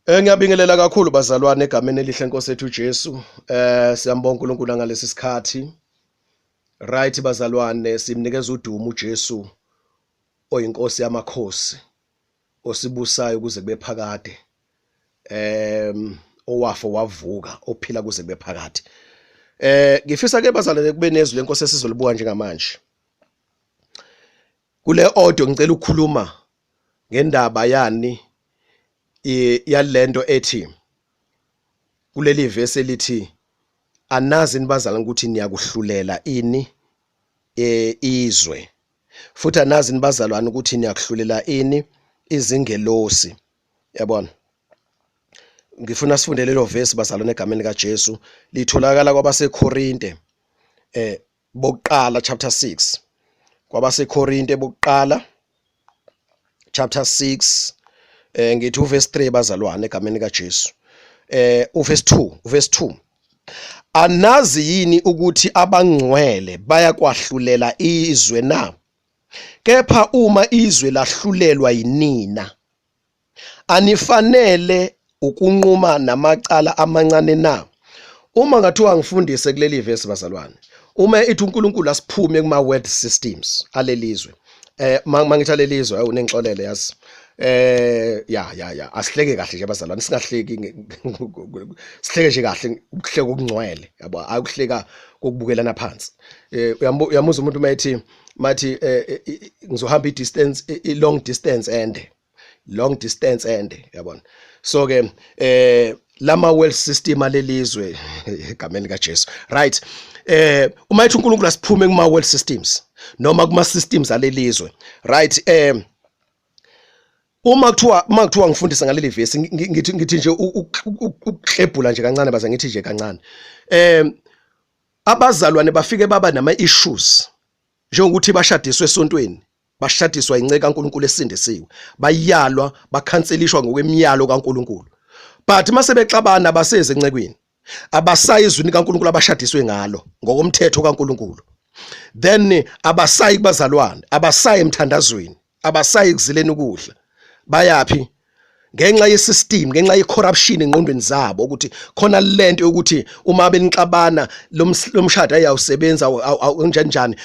Ngiyabingelela kakhulu bazalwane egameni elihle Nkosi yethu Jesu. Siyambonga uNkulunkulu ngalesi sikhathi. Right bazalwane, simnikeza udumo uJesu oyinkosi yamakhosi, osibusayo kuze kube phakade. Owafa wavuka, ophila kuze kube phakade. Ngifisa ke bazalwane kube nezwi lenkosi esizolibuka njengamanje. Kule audio ngicela ukukhuluma ngendaba yani yalento ethi kuleli verse elithi anazi nibazalwane ukuthi niyakuhlulela ini izwe, futhi anazi nibazalwane ukuthi niyakuhlulela ini izingelosi. Yabona, ngifuna sifunde lelo verse bazalwane egameni kaJesu, litholakala kwabaseKorinte bokuqala chapter 6, kwabaseKorinte bokuqala chapter 6 ngithi uverse 3 bazalwane egameni kaJesu. Uverse 2, anazi yini ukuthi abangcwele bayakwahlulela izwe na? Kepha uma izwe lahlulelwa yinina, anifanele ukunquma namacala amancane na? Uma ngathiwa ngifundise kuleli verse bazalwane, uma ithi uNkulunkulu asiphume kuma word systems alelizwe, mangitha lelizwe unengixolele yazi, ya asihleke kahle nje bazalwane, singahleki sihleke nje kahle, ukuhleka okungcwele yabo, akuhleka kokubukelana phansi. Uyamuza umuntu mathi ngizohamba long distance ende yabona. So ke lama world system alelizwe egameni kaJesu, right? Uma ithi uNkulunkulu asiphume kuma world systems noma kuma systems alelizwe, right? Uma kuthiwa ngifundisa ngaleli verse ngithi nje ukuhlebhula nje kancane baze ngithi nje kancane. Abazalwane bafike baba nama issues njengokuthi bashadiswe esontweni, bashadiswa inceke kaNkulunkulu esindisiwe, bayalwa, bakhanselishwa ngokwemiyalo kaNkulunkulu. But mase bexabana baseze encekweni, abasayizwini kaNkulunkulu abashadiswe ngalo ngokomthetho kaNkulunkulu. Then abasayi kubazalwane, abasayi emthandazweni, abasayi kuzileni ukudla. Bayapi? Ngenxa yesystem, ngenxa yecorruption engqondweni zabo, ukuthi khona lento ukuthi uma benixabana lomshado ayawusebenza njani,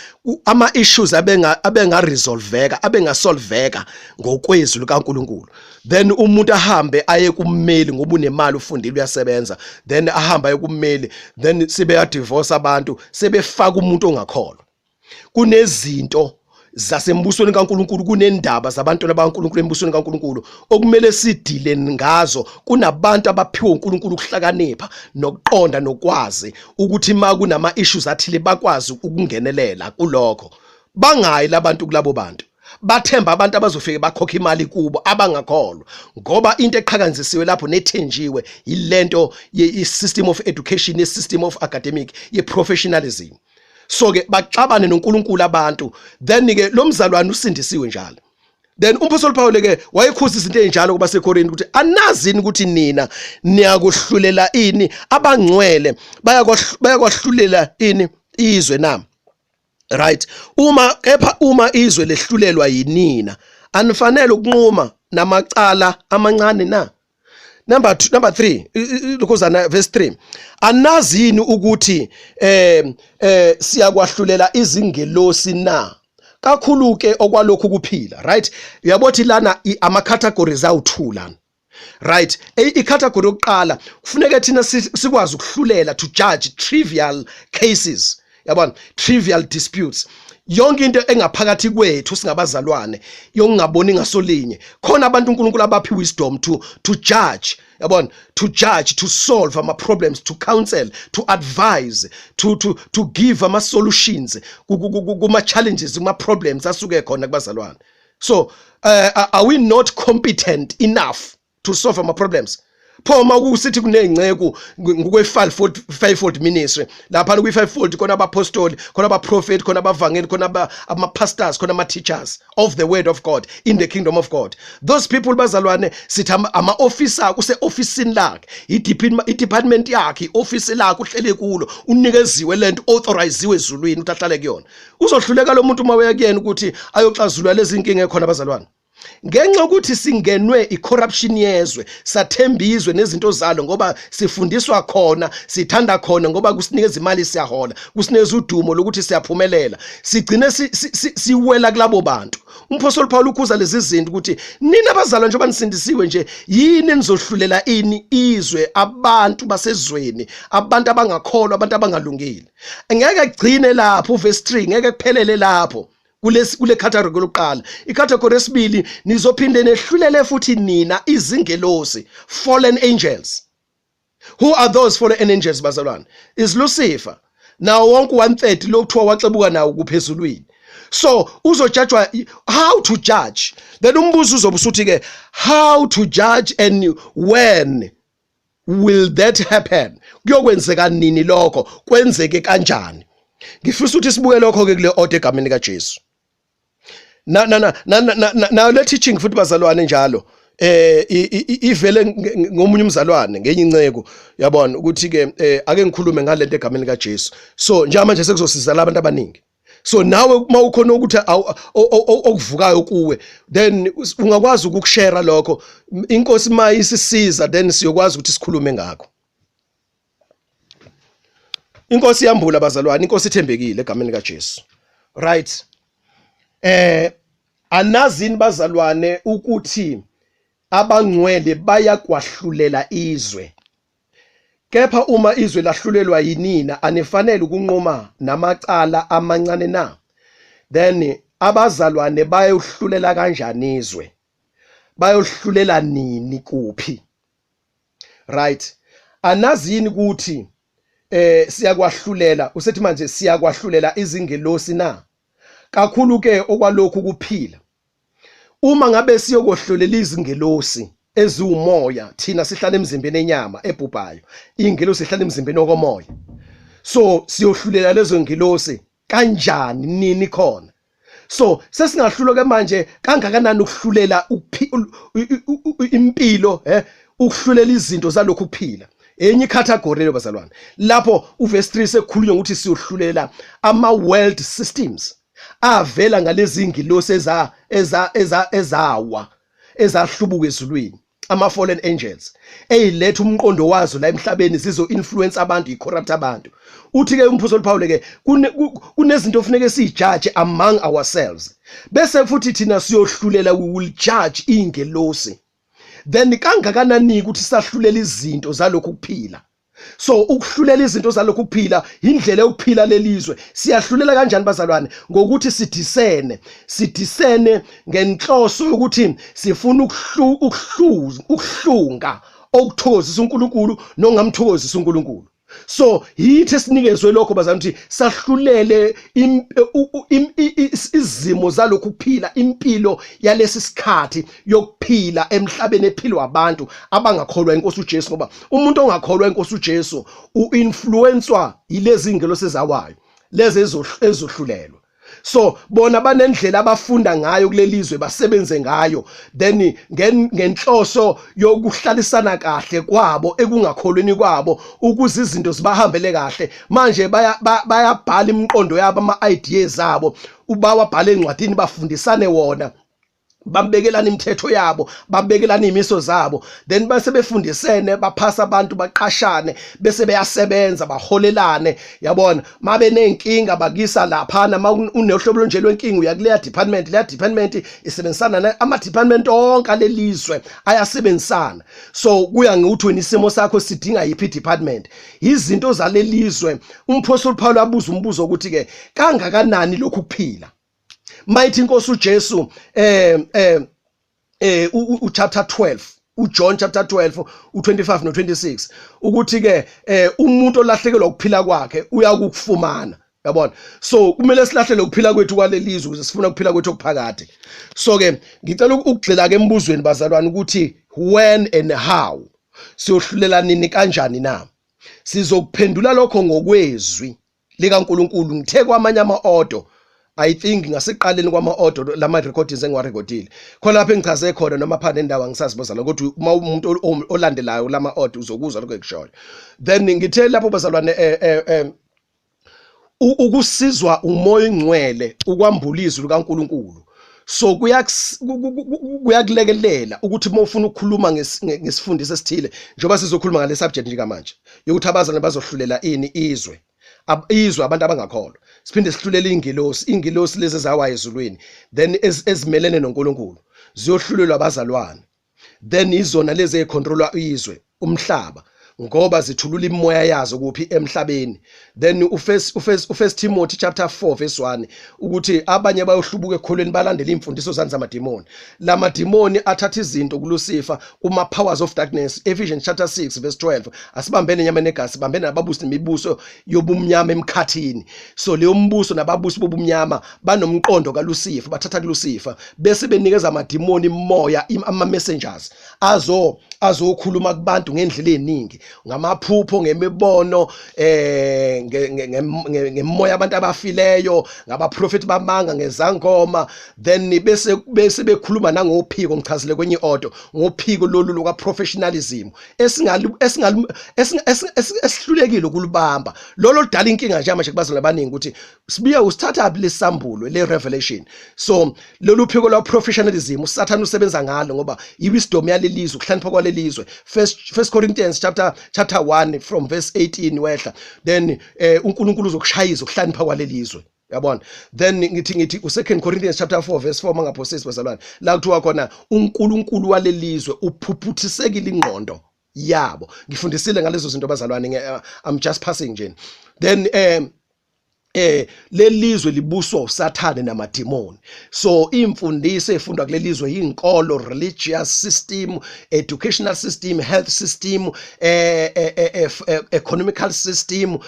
ama issues abenga resolveka, abengasolveka ngokwezwi likaNkulunkulu. Then umuntu ahambe aye kummeli ngoba unemali, ufundile, uyasebenza, then ahamba aye kummeli, then sibe divorce abantu, sebefaka umuntu ongakholwa. Kunezinto zasembusweni kaNkulunkulu, kunendaba zabantu labaNkulunkulu embusweni kaNkulunkulu okumele sidile ngazo. Kunabantu abaphiwe uNkulunkulu ukuhlakanipha nokuqonda nokwazi ukuthi ma kunama issues athile bakwazi ukungenelela kulokho. Bangayi labantu kulabo bantu, bathemba abantu abazofike bakhokha imali kubo abangakholwa, ngoba into eqhakazisiwe lapho nethenjiwe yilento ye-system of education, ye-system of academic, ye-professionalism. So ke baxabane noNkulunkulu abantu, then ke lo mzalwane usindisiwe njalo. Then uMphostoli Paul ke wayekhuza izinto ezinjalo kuba seKorinte ukuthi anazini ukuthi nina niyakuhlulela ini abangcwele bayakwahlulela ini izwe na? Right? Uma izwe lehlulelwa yinina, anifanele ukunquma namacala amancane na? Number 3, lokhuzana verse 3. Anazini ukuthi siyakwaahlulela izingelosi na? Kakhulu ke okwalokhu kuphila, right? Uyabothi lana ama categories awu2 lana. Right? I-category yokuqala kufuneka thina sikwazi ukuhlulela, to judge trivial cases. Yabona, trivial disputes. Yonke into engaphakathi kwethu singabazalwane, yongaboni ngasolinye. Khona abantu uNkulunkulu abaphi wisdom to judge, yabona, to judge, to solve ama problems, to counsel, to advise, to give ama solutions kuma challenges, kuma problems asuke khona kubazalwane. So are we not competent enough to solve ama problems? Pho makusithi kunengceko ngokwe5fold ministry, lapha kwi5fold khona abapostoli, khona abaprofeti, khona abavangeli, khona ama-pastors, khona ama-teachers of the word of God in the kingdom of God. Those people bazalwane sithi ama-officer kuse-ofisini lakhe, i-department yakhe, i-office lakhe uhlele kulo, unikeziwe lento, authoriziwe ezulwini ukuthi ahlale kuyona. Uzohluleka lo muntu uma uya kuyena ukuthi ayoxazulula lezi inkinga ekhona bazalwane. ngenxa ukuthi singenwe icorruption yezwe sathembizwe nezinto zalo ngoba sifundiswa khona sithanda khona ngoba kusinikeza imali siyahola kusinikeza udumo lokuthi siyaphumelela sigcine siwela kulabo bantu. Umphostoli Paul ukhuza lezi zinto ukuthi nina abazalwa njengoba nisindisiwe nje yini nizohlulela ini izwe abantu basezweni abantu abangakholwa abantu abangalungile. Ngeke agcine lapho uverse 3 ngeke kuphelele lapho kule category lokuqala. Icategory yesibili nizophinde nehlulele futhi nina izingelosi fallen angels. Who are those fallen angels bazalwane? Is Lucifer. Now wonke 1/3 lokuthiwa waxebuka nawo kuphezulwini. So uzojudgwa how to judge. Then umbuzo uzobe usuthi ke how to judge and when will that happen? Kuyokwenzeka nini lokho? Kwenzeke kanjani? Ngifisa ukuthi sibuke lokho ke kule order egameni kaJesu. Na le teaching futhi bazalwane njalo ivele ngomunye umzalwane ngenye inceko yabona ukuthi ke ake ngikhulume ngalento egameni kaJesu. So njengamanje sekuzosiza labantu abaningi. So nawe mawukhona ukuthi okuvukayo kuwe then ungakwazi ukukushare lokho inkosi mayisisiza then siyokwazi ukuthi sikhulume ngakho. Inkosi yambula bazalwane inkosi ithembekile egameni kaJesu. Right. Anazini bazalwane ukuthi abangcwele bayakwahlulela izwe. Kepha uma izwe lahlulelwa yinina anifanele ukunqoma namacala amancane na. Then abazalwane bayohlulela kanjani izwe? Bayohlulela nini kuphi? Right. Anazini ukuthi siyakwahlulela usethi manje siyakwahlulela izingelosi na. Kakhulu ke okwalokhu kuphila. Uma ngabe siyokohlulela izingelosi eziwumoya thina sihlala emzimbeni enyama ebhubhayo ingelosi ihlala emzimbeni okomoya. So siyohlulela lezo ngelosi kanjani nini khona? So sesingahlulo ke manje kangakanani ukuhlulela impilo ukuhlulela izinto zalokhu kuphila. Enye category bazalwane lapho uverse 3 sekukhulunywa ukuthi siyohlulela ama world systems avela ngalezi ingilosi ezawa ezahlubuka ezulwini ama fallen angels eyiletha umqondo wazo la emhlabeni zizo influence abantu icorrupt abantu. Uthi ke umphostoli Paul ke kunezinto ofuneke sijudge among ourselves bese futhi thina siyohlulela we will judge ingelosi. Then kangakanani ukuthi sahlulela izinto zalokhu kuphila. So ukuhlulela izinto zalokhu kuphila indlela yokuphila lelizwe siyahlulela kanjani bazalwane? Ngokuthi sidisene ngenhloso yokuthi sifuna ukuhlunga okuthokozisa uNkulunkulu nongamthokozisa uNkulunkulu. So yithi sinikezwe lokho bazalwane ukuthi sahlulele izimo zalokhu kuphila impilo yalesi sikhathi yokuphila emhlabeni ephilwa abantu abangakholwa inkosi uJesu ngoba umuntu ongakholwa inkosi uJesu uinfluencwa yilezi ingelosi ezawayo lezi ezohlulelwa. So bona banendlela abafunda ngayo kulelizwe basebenze ngayo then ngenhloso yokuhlalisana kahle kwabo ekungakholweni kwabo ukuze izinto zibahambele kahle. Manje bayabhala imiqondo yabo ama-ideas zabo ubawabhala encwadini bafundisane wona babekelana imithetho yabo babekelana imiso zabo then base befundisene baphasa abantu baqashane bese beyasebenza baholelane yabona mabe nenkinga bakisa lapha na unohlobo lonje lwenkinga uyakuleya department isebenzisana ama department onke lelizwe ayasebenzisana. So kuya ngokuthi wena isimo sakho sidinga yipi department izinto zalelizwe. Umphostoli Paul abuza umbuzo ukuthi ke kangakanani lokhu kuphila mighty inkosi uJesu chapter 12 uJohn chapter 12 u25 no26 ukuthi ke umuntu olahlekelwa ukuphila kwakhe uyakufumana yabona. So kumele silahlele ukuphila kwethu kwalelizwe ukuze sifuna ukuphila kwethu okuphakade. So ke ngicela ukugxila ke embuzweni bazalwane ukuthi when and how siyohlulela nini kanjani na. Sizokuphendula lokho ngokwezwi likaNkulunkulu ngithe kwamanye ama-order I think ngasiqaleni kwama-order lama recordings engiwarecordile khona lapha engichaze khona noma phana endawo angisazi bazalwane ukuthi uma umuntu olandelayo lama-order uzokuzwa lokho ekushoyo. Then ngithe lapho bazalwane ukusizwa umoya ingcwele ukwambula izwi likaNkulunkulu so kuyakulekelela ukuthi uma ufuna ukukhuluma ngesifundisi esithile njengoba sizokhuluma ngale subject nje manje yokuthi abazalwane bazohlulela ini izwe abantu abangakholwa siphinde sihlulela ingilosi lezi zawa ezulwini then ezimelene noNkulunkulu ziyohlulelwa abazalwane then izona lezi ezicontrola izwe umhlaba ngoba zithulula imoya yazo kuphi emhlabeni. Then uFirst Timothy chapter 4 verse 1 ukuthi abanye bayohlubuka ekholweni balandela imfundiso zamadimoni. La madimoni athatha izinto kuLucifer kuma powers of darkness. Ephesians chapter 6 verse 12 asibambene enyama negazi sibambene nababusi nemibuso yobumnyama emkhathini. So leyo mbuso nababusi bobumnyama banomqondo kaLucifer, bathatha kuLucifer bese benikeza amadimoni moya ama messengers azokhuluma kubantu ngendlela eziningi ngamaphupho ngemibono ngemoya abantu abafileyo ngabaprofeti bamanga ngezangoma then bese bekhuluma nangophiko ngichazile kwenye audio ngophiko lolu loka professionalism esihlulekile ukulibamba lolo dala inkinga nje manje kubazalwane abaningi ukuthi sibiya usithatha lesambulo le revelation. So lolu phiko lwa professionalism uSathane usebenza ngalo ngoba iwisdom yalelizwe ukuhlanipha kwalelizwe. First Corinthians chapter 1 from verse 18 wehla then uNkulunkulu uzokushayisa ukuhlanipha kwalelizwe yabona. Then ngithi u2 Corinthians chapter 4 verse 4 mangaphosisi bazalwane la kuthiwa khona uNkulunkulu walelizwe uphuphuthisekile ingqondo yabo. Ngifundisile ngalezo zinto bazalwane I'm just passing nje. Then lelizwe libuswa uSathane namadimoni. So imfundiso efundwa kulelizwe inkolo, religious system, educational system, health system, economical system,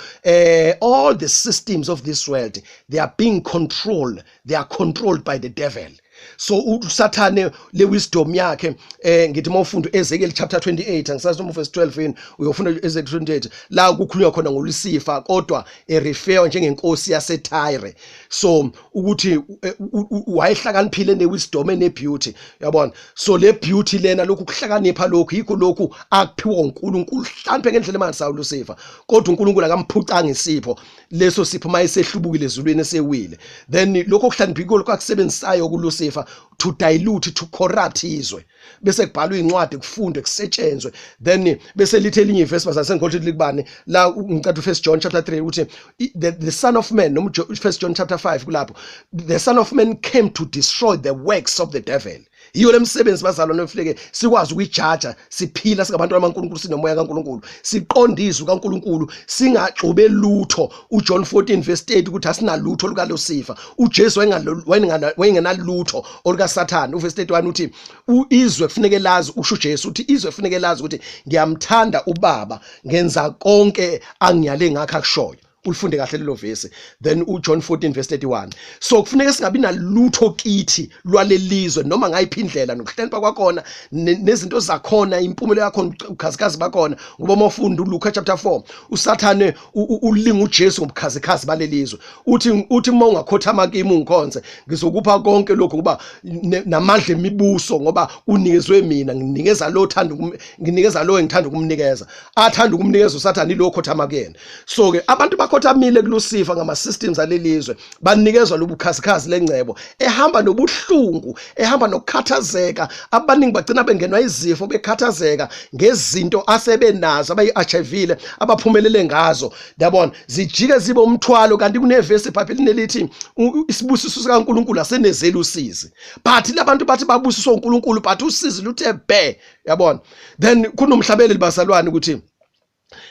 all the systems of this world, they are being controlled. They are controlled by the devil. So uSathane le wisdom yakhe ngithi mawufunda Ezekiel chapter 28 angisazi noma verse 12 uyofunda Ezekiel 28 la kukhulunywa khona ngoLucifer kodwa refer njengenkosi yaseTyre. So ukuthi wayehlakaniphile newisdom enebeauty yabona. So le beauty lena lokhu kuhlakanipha lokhu yikho lokhu akuphiwa uNkulunkulu hlampe ngendlela emangisayo uLucifer kodwa uNkulunkulu akamphucanga isipho leso sipho mayesehlubukile ezulwini esewile. Then lokho kuhlanipha lokho akusebenzisayo kuLucifer to dilute, to corrupt izwe bese kubhalwa incwadi kufundwe kusetshenzwe. Then bese lithe elinye iverse basasengikholwa likubani la ngicatha uFirst John chapter 3 ukuthi the son of man noma First John chapter 5 kulapho the son of man came to destroy the works of the devil. Yiyo lemsebenzi bazalwane ofike sikwazi ukuyijaja siphila singabantu bakaNkulunkulu sinomoya kaNkulunkulu siqondizwe kaNkulunkulu singaxobe lutho. uJohn 14 verse 8 ukuthi asinalutho lukaLucifer. uJesu wayengenalutho olukaSathane. uverse 31 uthi izwe kufanele lazi usho uJesu uthi izwe kufanele lazi ukuthi ngiyamthanda uBaba ngenza konke angiyale ngakho akushoyo. Ulifunde kahle lelo verse. Then uJohn 14 verse 31. So kufuneka singabi nalutho kithi lwalelizwe noma ngayiphi indlela nokuhlenipha kwakhona nezinto zakhona impumelo yakho ukhazikazi bakhona ngoba mawufunda uLuka chapter 4 uSathane ulinga uJesu ngobukhazikazi balelizwe uthi uma ungakhothama kimi ungikhonze ngizokupha konke lokho ngoba namandla emibuso ngoba unikezwe mina nginikeza lo nginikeza lo engithanda ukumnikeza athanda ukumnikeza uSathane lo khothama kuyena. So ke abantu khothamile kuLucifer ngama systems alelizwe banikezwa lobukhazikhazi lengcebo ehamba nobuhlungu ehamba nokukhathazeka. Abaningi bagcina bengenwa izifo bekhathazeka ngezinto asebenazo abayiachivile abaphumelele ngazo yabona zijike zibe umthwalo. Kanti kunevesi eBhayibhelini elithi isibusiso sikaNkulunkulu asenezela usizi but labantu bathi babusiswa uNkulunkulu but usizi luthe be yabona. Then kunomhlabeleli bazalwane ukuthi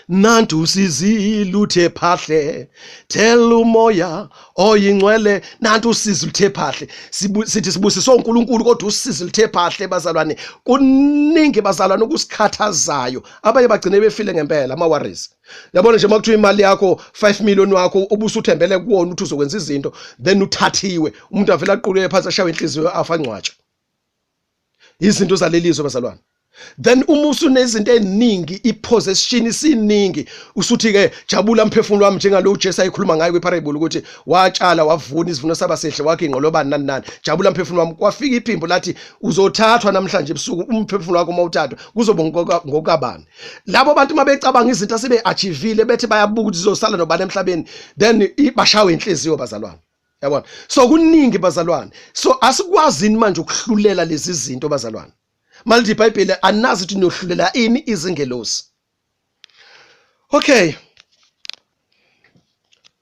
nantu usizi luthe phahle thela umoya oyingcwele nantu usizi luthe phahle sithi sibusiswa uNkulunkulu kodwa usizi luthe phahle bazalwane. Kuningi bazalwane ukusikhathazayo abanye bagcine befile ngempela ama worries yabona nje makuthiwa imali yakho 5 million wakho obusuthembele kuwona ukuthi uzokwenza izinto then uthathiwe umuntu avela aquleke phansi ashawe inhliziyo afa ngcwatsha izinto zalelizwe bazalwane. Then umusu nezinto eziningi ipossession isiningi usuthi ke jabula mphefumulo wami njengalo uJesu ayikhuluma ngayo kwiparable ukuthi watshala wavuna isivuno saba sehle wakhe ingqolobani nani jabula mphefumulo wami. Kwafika iphimbo lathi uzothathwa namhlanje ebusuku umphefumulo wakho mawuthathwa kuzoba ngokabani. Labo abantu mabecabanga izinto asebe achievile bethi bayabuka ukuthi zizosala nobani emhlabeni then bashawe inhliziyo bazalwane Yabona, so kuningi bazalwane, so asikwazini manje ukuhlulela lezi zinto bazalwane. Manje iBhayibheli anazi ukuthi nohlulela ini izingelosi. Okay,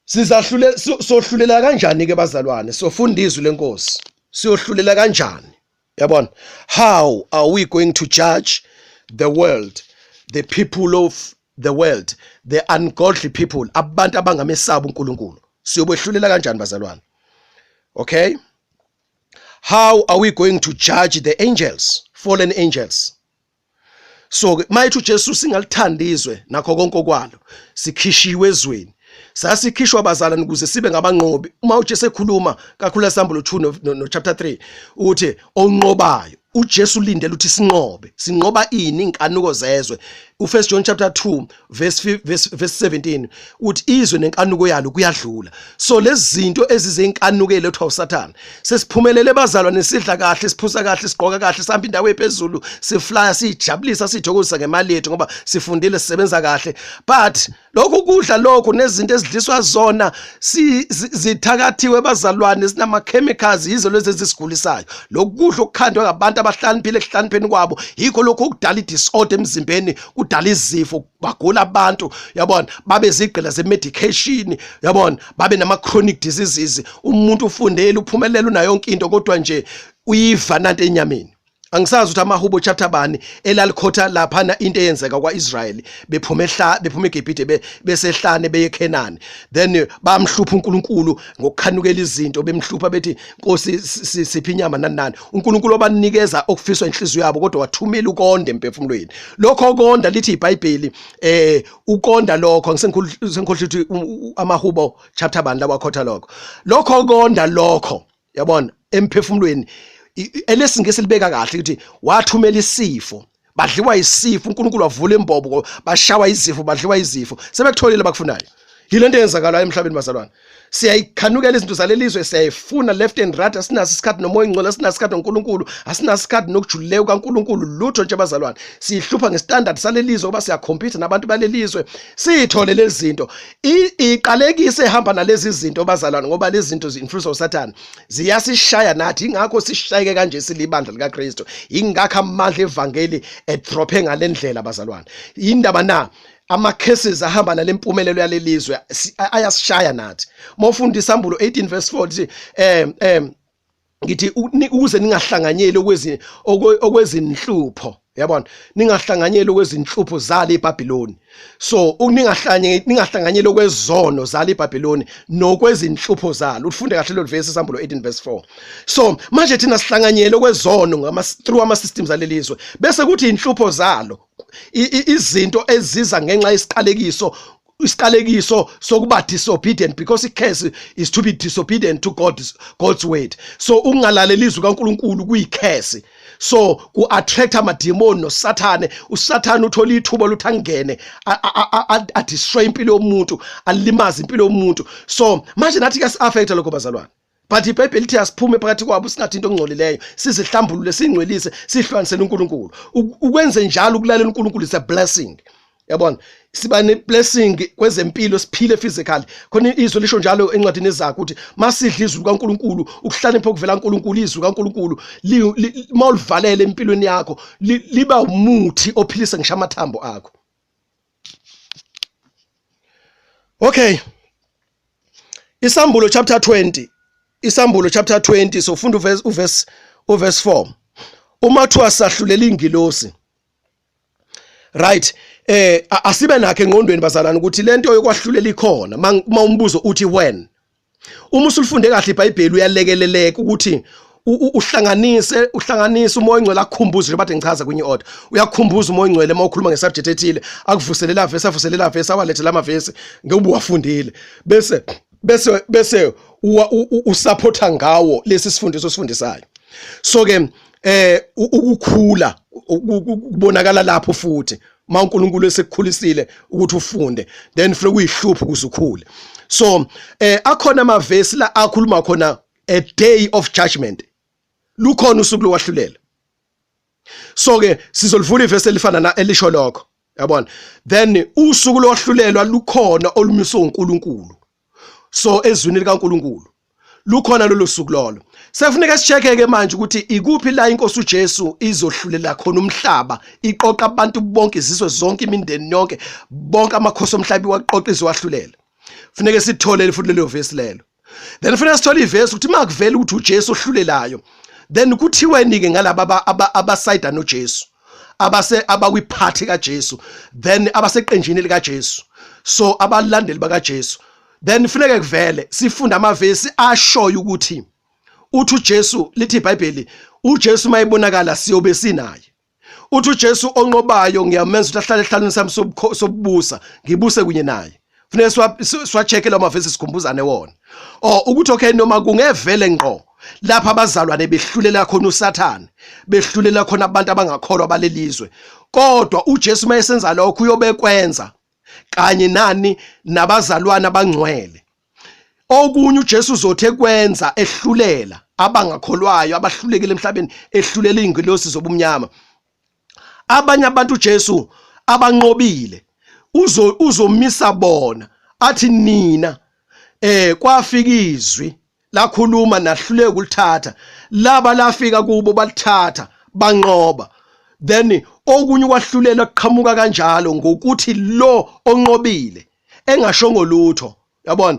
sohlulela kanjani ke bazalwane? Sofunda izwi lenkosi. Siyohlulela kanjani? Yabona, how are we going to judge the world, the people of the world, the ungodly people, abantu abangamesaba uNkulunkulu? Siyobehlulela kanjani bazalwane? Okay, how are we going to judge the angels, fallen angels? So mayithu Jesu singalithandizwe nakho konke okwalo, sikhishiwe ezweni, sasikhishwa bazalwane ukuze sibe ngabanqobi. Uma uJesu ekhuluma kakhulu esambulo 2 no chapter 3 uthi onqobayo, uJesu ulindele ukuthi sinqoba ini inkanuko zezwe. U1 John chapter 2 verse 17 uthi izwe nenkanuko yalo kuyadlula. So lezi zinto ezizenkanukele ethu uSathane sesiphumelele bazalwane, sidla kahle, siphuza kahle, sigqoka kahle, sihamba indawo ephezulu, siflya, sijabulisa, sithokozisa ngemali yethu ngoba sifundile, sisebenza kahle. But lokho kudla lokho nezinto ezidliswa zona zithakathiwe bazalwane, sinama chemicals, yizo lezi ezisigulisayo. Lokho kudla okukhandwa ngabantu abahlaniphile ehlanipheni kwabo, yikho lokho okudala idisorder emzimbeni, kudala izifo, bagula abantu, yabona, babe zigqila ze-medication, yabona, babe nama-chronic diseases. Umuntu ufundele, uphumelele unayo yonke into, kodwa nje uyiva nanto enyameni. Angisazi ukuthi amaHubo chapter bani elalikhotha laphana into eyenzeka kwa-Israyeli bephuma eGibhithe besehlane beye eKhenani, then bamhlupha uNkulunkulu ngokukhanukela izinto, bemhlupha bethi Nkosi siphi inyama nani. uNkulunkulu wabanikeza okufiswa inhliziyo yabo, kodwa wathumela ukonda emphefumulweni. Lokho konda lithi iBhayibheli ukonda lokho, ngisenkhohlwa ukuthi amaHubo chapter bani lawakhotha lokho konda lokho, yabona, emphefumulweni elesingesi libeka kahle ukuthi wathumela isifo, badliwa isifo, uNkulunkulu wavula imbobo, bashawa izifo, badliwa izifo, sebekutholile bakufunayo. Yile nto eyenzakalayo emhlabeni bazalwane. Siyayikhanukela izinto zalelizwe, siyayifuna left and right, asinaso isikhathi nomoya ingcwele, asinaso isikhathi noNkulunkulu, asinaso isikhathi nokujululeka kaNkulunkulu lutho nje bazalwane. Sihlupha ngestandard salelizwe ngoba siyakhompyutha nabantu balelizwe, siyithole lezi zinto. Iqalekise ehamba nalezi zinto bazalwane, ngoba lezi zinto zi-influence uSathane, ziyasishaya nathi, ingakho sishayeke kanje silibandla likaKristu, ingakho amandla evangeli edrophe ngalendlela bazalwane. Indaba na ama-cases ahamba nalempumelelo yalelizwe ayasishaya nathi. Mawufunda isambulo 18 verse 4 ngithi ukuze ningahlanganyeli okwezinhlupho, yabona, ningahlanganyeli okwezinhlupho zale eBhabhiloni. So ningahlanganyeli okwezono zale eBhabhiloni nokwezinhlupho zalo. Ufunde kahle lo verse isambulo 18 verse 4. So manje thina sihlanganyele okwezono through ama-systems alelizwe, bese kuthi inhlupho zalo, izinto eziza ngenxa isiqalekiso sokuba disobedient, because i-curse is to be disobedient to God's word. So ukungalaleli izwi kaNkulunkulu kuyi-curse. So ku-attract amademoni noSathane. uSathane uthola ithuba lokuthi angene a-destroy impilo yomuntu, alimaze impilo yomuntu. So manje nathi kuyasi-affecta lokho bazalwane. But iBhayibheli ithi asiphume phakathi kwabo singathi into engcolileyo, sizihlambulule, singcwelise, sihlukanisele uNkulunkulu. Ukwenze njalo ukulalela uNkulunkulu is a blessing. Yabona, siba ne-blessing kwezempilo, siphile physically. Khona izwi lisho njalo encwadini ezakho ukuthi masidla izwi kaNkulunkulu, ukuhlakanipha okuvela kaNkulunkulu, izwi kaNkulunkulu mawulivalele empilweni yakho, liba umuthi ophilisa ngisho amathambo akho. Okay, Isambulo chapter 20 so funda uverse 4. Uma kuthiwa sahlulela ingilosi, right, asibe nakhe engqondweni bazalana ukuthi lento yokwahlulela ikhona. Uma umbuzo uthi when, uma usulifunde kahle iBhayibheli uyalekeleleka ukuthi uhlanganise umoya ingcwele akukhumbuze nje bathi ngichaza kwenye order. Uyakukhumbuza umoya ingcwele uma ukhuluma ngesubject ethile, akuvuselela verse awalethe lama verse ngoba uwafundile, bese usupport ngawo lesi sifundiso sifundisayo. So ke ukukhula kubonakala lapho futhi ma uNkulunkulu esekukhulisile ukuthi ufunde, then futhi kuyihlupho ukuze ukhule. So akhona amavesi la akhuluma khona a day of judgment, lukhona usuku lokwahlulela. So ke sizolivula ivesi elifana elisho lokho, yabona, then usuku lokwahlulelwa lukhona olumiswe uNkulunkulu. So ezwini likaNkulunkulu lukhona lolu suku lolo. Sefuneka sicheke-ke manje ukuthi ikuphi la inkosi uJesu izohlulela khona umhlaba, iqoqa abantu bonke, izizwe zonke, imindeni yonke, bonke amakhosi omhlaba waqoqa izowahlulela. Funeka sithole futhi lelo verse lelo. Then funeka sithole ivesi ukuthi makuvela ukuthi uJesu ohlulelayo, then kuthiweni-ke ngalaba abasayida noJesu, abakwiphathi kaJesu, then abaseqenjini likaJesu, so abalandeli bakaJesu. Then funeka kuvele sifunda amavesi ashoyo ukuthi uthi uJesu, lithi iBhayibheli, uJesu mayibonakala siyobe sinaye. Uthi uJesu onqobayo ngiyamenza ukuthi ahlale ehlalweni sami sokubusa, ngibuse kunye naye. Funeka siwacheke lawo mavesi sikhumbuzane wona. Ukuthi okay, noma kungevele ngqo lapha abazalwane behlulela khona uSathane, behlulela khona abantu abangakholwa balelizwe, kodwa uJesu mayesenza lokho uyobekwenza kanye nani nabazalwane abangcwele. Okunye uJesu uzothe kwenza ehlulela abangakholwayo, abahlulekile emhlabeni, ehlulela ingilosi zobumnyama. Abanye abantu uJesu abanqobile uzomisa bona, athi nina kwafika izwi lakhuluma nahluleke ukulithatha, laba lafika kubo balithatha banqoba. Then okunye kwahlulela kuqhamuka kanjalo ngokuthi lo onqobile engashongo lutho, yabona,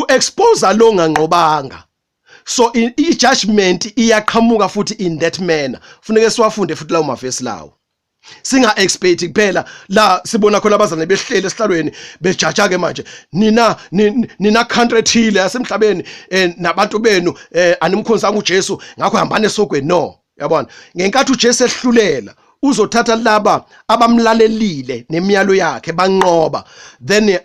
expose lo nganqobanga. So i-judgment iyaqhamuka futhi in that manner. Funeke siwafunde futhi lawo mavesi lawo. Singa expect kuphela la sibona khona abazane behlele esihlalweni bejaja ke manje nina country thile yasemhlabeni nabantu benu animkhonzanga uJesu ngakho hambane esogweni. No, yabona, ngenkathi uJesu ehlulela uzothatha laba abamlalelile nemiyalo yakhe banqoba, then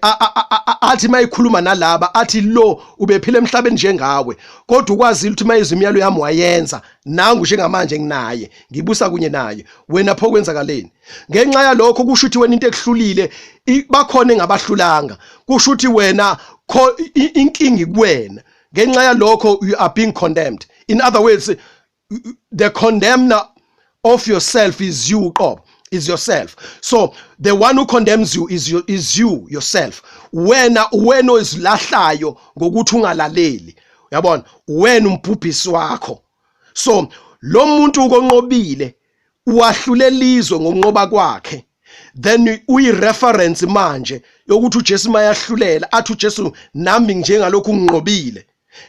athi mayikhuluma nalaba athi lo ubephila emhlabeni njengawe, kodwa ukwazile ukuthi mayizwe imiyalo yami wayenza, nangu njengamanje nginaye, ngibusa kunye naye, wena pho kwenzakaleni. Ngenxa yalokho kusho ukuthi wena into ekuhlulile bakhona engabahlulanga, kusho ukuthi wena inkingi kuwena. Ngenxa yalokho you are being condemned. In other words, the condemner of yourself is you, is yourself. So the one who condemns you is you yourself. Wena izlahlayo ngokuthi ungalaleli, yabona, wena umbhubhisi wakho. So lo muntu ukonqobile uwahlulelizwe ngonqoba kwakhe, then uyireference manje yokuthi uJesu mayahlulela athi uJesu nami njengalokhu nginqobile,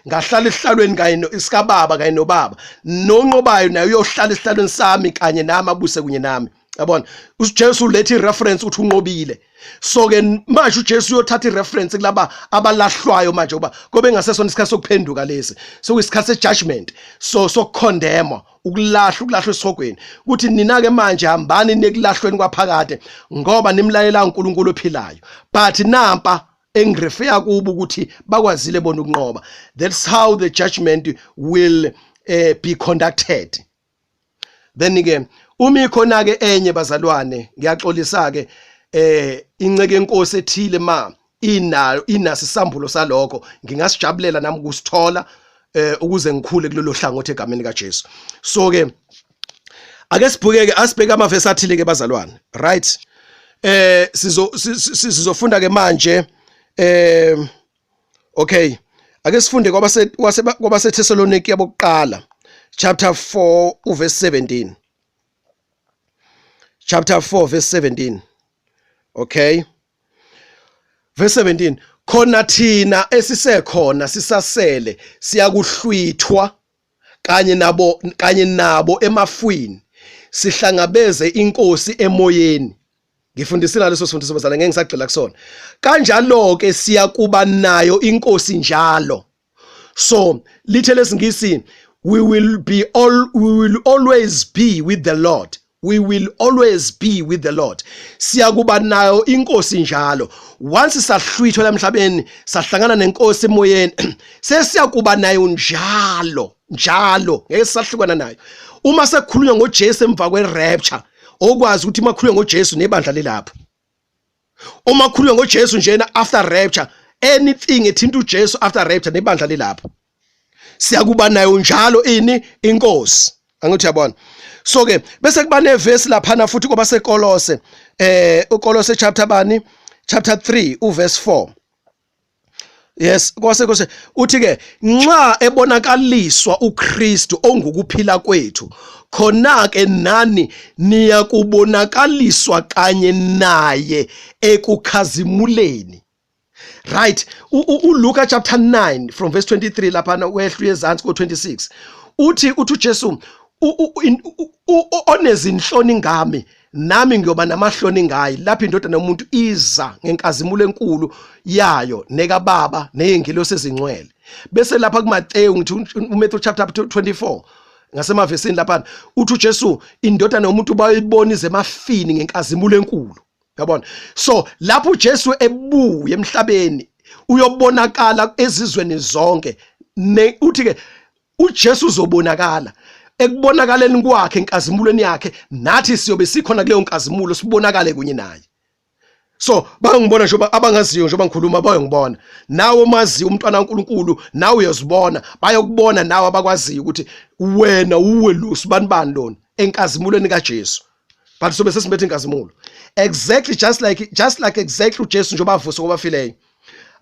ngahlala esihlalweni kanye isikababa kanye nobaba, nonqobayo naye uyohlala esihlalweni sami kanye nami abuse kunye nami. Yabona, uJesu ulethe ireference ukuthi unqobile. So ke manje uJesu uyothatha ireference kulaba abalahlwayo manje ngoba kobe engasesona isikhathi sokuphenduka lesi, sokuyisikhathi sejudgment, so condemn, ukulahlwa esogweni, ukuthi nina ke manje hambani nekulahlweni kwaphakade ngoba nimlalela uNkulunkulu ophilayo. But nampa engirefeya kubo ukuthi bakwazile bona ukunqoba. That's how the judgment will be conducted. Then again, uma ikhona ke enye bazalwane, ngiyaxolisa ke inceke enkosi ethile ma inaso isambulo salokho, ngingasijabulela nami ukusithola ukuze ngikhule kulelo hlangothi egameni kaJesu. So ke ake sibhukeke asibheke amavesi athile ke bazalwane, right? Sizofunda ke manje okay, ake sifunde kwabase Thessaloniki yabokuqala chapter 4 verse 17. Chapter 4 verse 17. Okay, verse 17, khona thina esisekhona sisasele siyakuhlwithwa kanye nabo emafwini, sihlangabeze inkosi emoyeni. Ngifundisela leso sifundiso bazalwane, ngeke ngisagcila kusona. Kanjalo ke siyakuba nayo inkosi njalo. So lithe lesingisi, we will always be with the Lord. We will always be with the Lord. Siyakuba nayo inkosi njalo. Once sahlwithwa emhlabeni sahlangana nenkosi emoyeni, sesiyakuba nayo njalo, ngeke sahlukana nayo. Uma sekukhulunywa ngoJesu emva kwerapture, okwazi ukuthi makhulunywa ngoJesu nebandla lelapho. Uma khulunywa ngoJesu njena after rapture, anything ethinta uJesu after rapture nebandla lelapho, siyakuba nayo njalo inkosi. Angithi yabona. So ke bese kuba neverse lapha futhi kwabaseKolose, uKolose chapter bani, chapter 3 uverse 4. Yes, kwase uthi ke nxa ebonakaliswa uKristu ongukuphila kwethu khona ke nani niyakubonakaliswa kanye naye ekukhazimuleni. Right, uLuka chapter 9 from verse 23 lapha wehlu yezansi ko26 uthi uJesu onezinhloni ngami nami ngiyoba namahloni ngayi lapha indodana yomuntu iza ngenkazimulo enkulu yayo neka baba nezingilosi ezingcwele. Bese lapha kuMateyu ngithi uMatthew chapter 24 ngasemavesini lapha uthi uJesu indodana yomuntu bayibona izemafini ngenkazimulo enkulu. Yabona, so lapho uJesu ebuya emhlabeni uyobonakala ezizweni zonke. Uthi ke uJesu uzobonakala ekubonakaleni kwakhe enkazimulweni yakhe, nathi siyobe sikhona kuleyo nkazimulo sibonakale kunye naye. So bayongibona njengoba abangaziyo njengoba ngikhuluma bayongibona nawe mazi umntwana kaNkuluNkulu nawe uyozibona bayokubona nawe abakwaziyo ukuthi wena uwe lusi bani lona enkazimulweni kaJesu. But sobe sesimbethe inkazimulo exactly just like exactly uJesu njengoba avusa kwabafileyo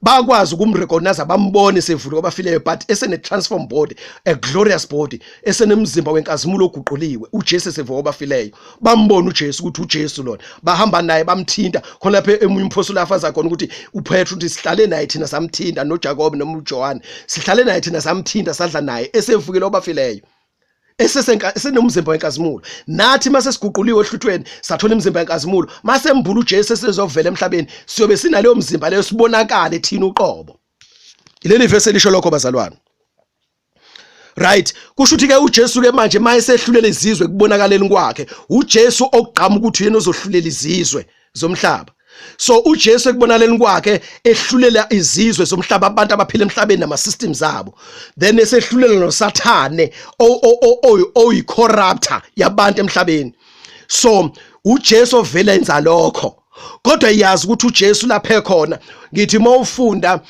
bakwazi ukumrecognize bambone sevule kwabafileyo, but esene transform body, a glorious body, esenemzimba wenkazimulo oguquliwe. uJesu sevuka kwabafileyo bambona uJesu ukuthi uJesu lona, bahamba naye bamthinta khona lapha emunye umphostoli afaza khona ukuthi uPetru uthi sihlale naye thina samthinta noJakobe noma uJohane sihlale naye thina samthinta sadla naye esevukile kwabafileyo. Esenomzimba wenkazimulo. Nathi mase siguquliwe ehluthweni sathola imizimba yenkazimulo, mase mbulu uJesu esezovela emhlabeni siyobe sinaleyo mzimba leyo sibonakale thina uqobo. Ileli verse elisho lokho bazalwane. Right, kusho ukuthi ke uJesu ke manje maye sehlulela izizwe kubonakaleni kwakhe uJesu okugqama ukuthi yena ozohlulela izizwe zomhlaba. So uJesu ekubonaleni kwakhe ehlulela izizwe zomhlaba abantu abaphila emhlabeni nama systems abo, then esehlulela noSathane oyicorrupter yabantu emhlabeni. So uJesu ovela enza lokho, kodwa iyazi ukuthi uJesu lapha ekhona. Ngithi mawufunda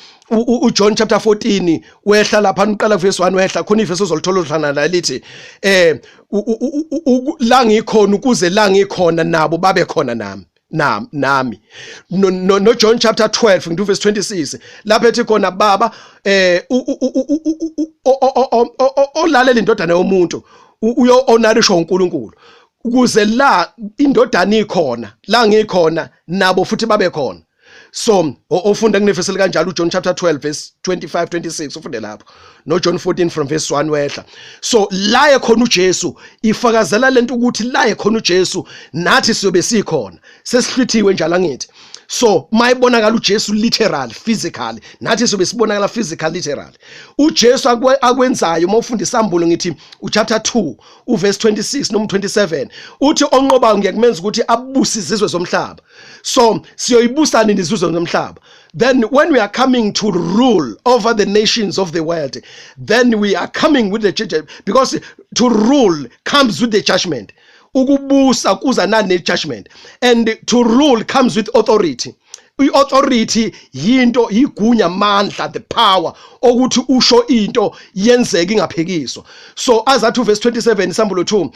uJohn chapter 14 wehla lapha uqala verse 1 wehla khona iverse ozolithola udlana lithi la ngikhona ukuze la ngikhona nabo babe khona nami. No John chapter 12 ngithi verse 26 lapha ethi khona baba olalela indodana yomuntu uyo onarisha uNkulunkulu ukuze la indodana ikhona la ngikhona nabo futhi babe khona. So ofunda kunefeseli kanjalo uJohn chapter 12 verse 25 26 ufunde lapho no John 14 from verse 1 wehla. So la ekhona uJesu ifakazela lento ukuthi la ekhona uJesu nathi siyobe sikhona sesihlithiwe njalo ngithi. So mayibonakala uJesu literal physically nathi siyobe sibonakala physical literal. uJesu akwenzayo mawufunda isambulo ngithi uchapter 2 uverse 26 noma 27 uthi onqobayo ngiyakumenza ukuthi abuse izizwe zomhlaba. So siyoyibusana izizwe zomhlaba. Then when we are coming to rule over the nations of the world, then we are coming with the judgment, because to rule comes with the judgment. Ukubusa kuza nane judgment, and to rule comes with authority. I-authority yinto igunya mandla, the power okuthi usho into yenzeke ingaphekiswa. So azathi verse 27 isambulo 2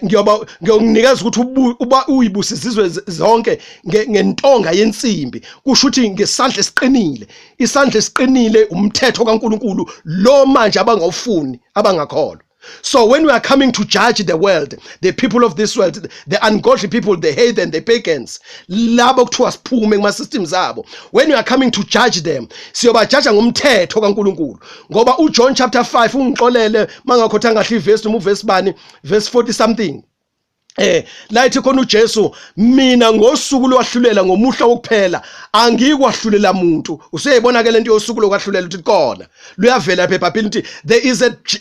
ngiyokunikeza ukuthi uba uyibusa izizwe zonke ngentonga yensimbi, kusho ukuthi ngesandla esiqinile. Isandla esiqinile umthetho kaNkuluNkulu lo manje abangawufuni abangakholwa. So when we are coming to judge the world, the people of this world, the ungodly people, the heathen, the pagans, labo kuthiwa siphume kuma systems abo, when we are coming to judge them, siyobajaja ngomthetho kaNkuluNkulu. Ngoba uJohn chapter 5 ungixolele mangakhothanga kahle iverse noma uverse bani, verse 40 something. La ithi khona uJesu, mina ngosuku lwahlulela ngomuhla wokuphela angikwahlulela umuntu. Useyibona ke lento yosuku lokwahlulela uthi khona luyavela phepha phela ukuthi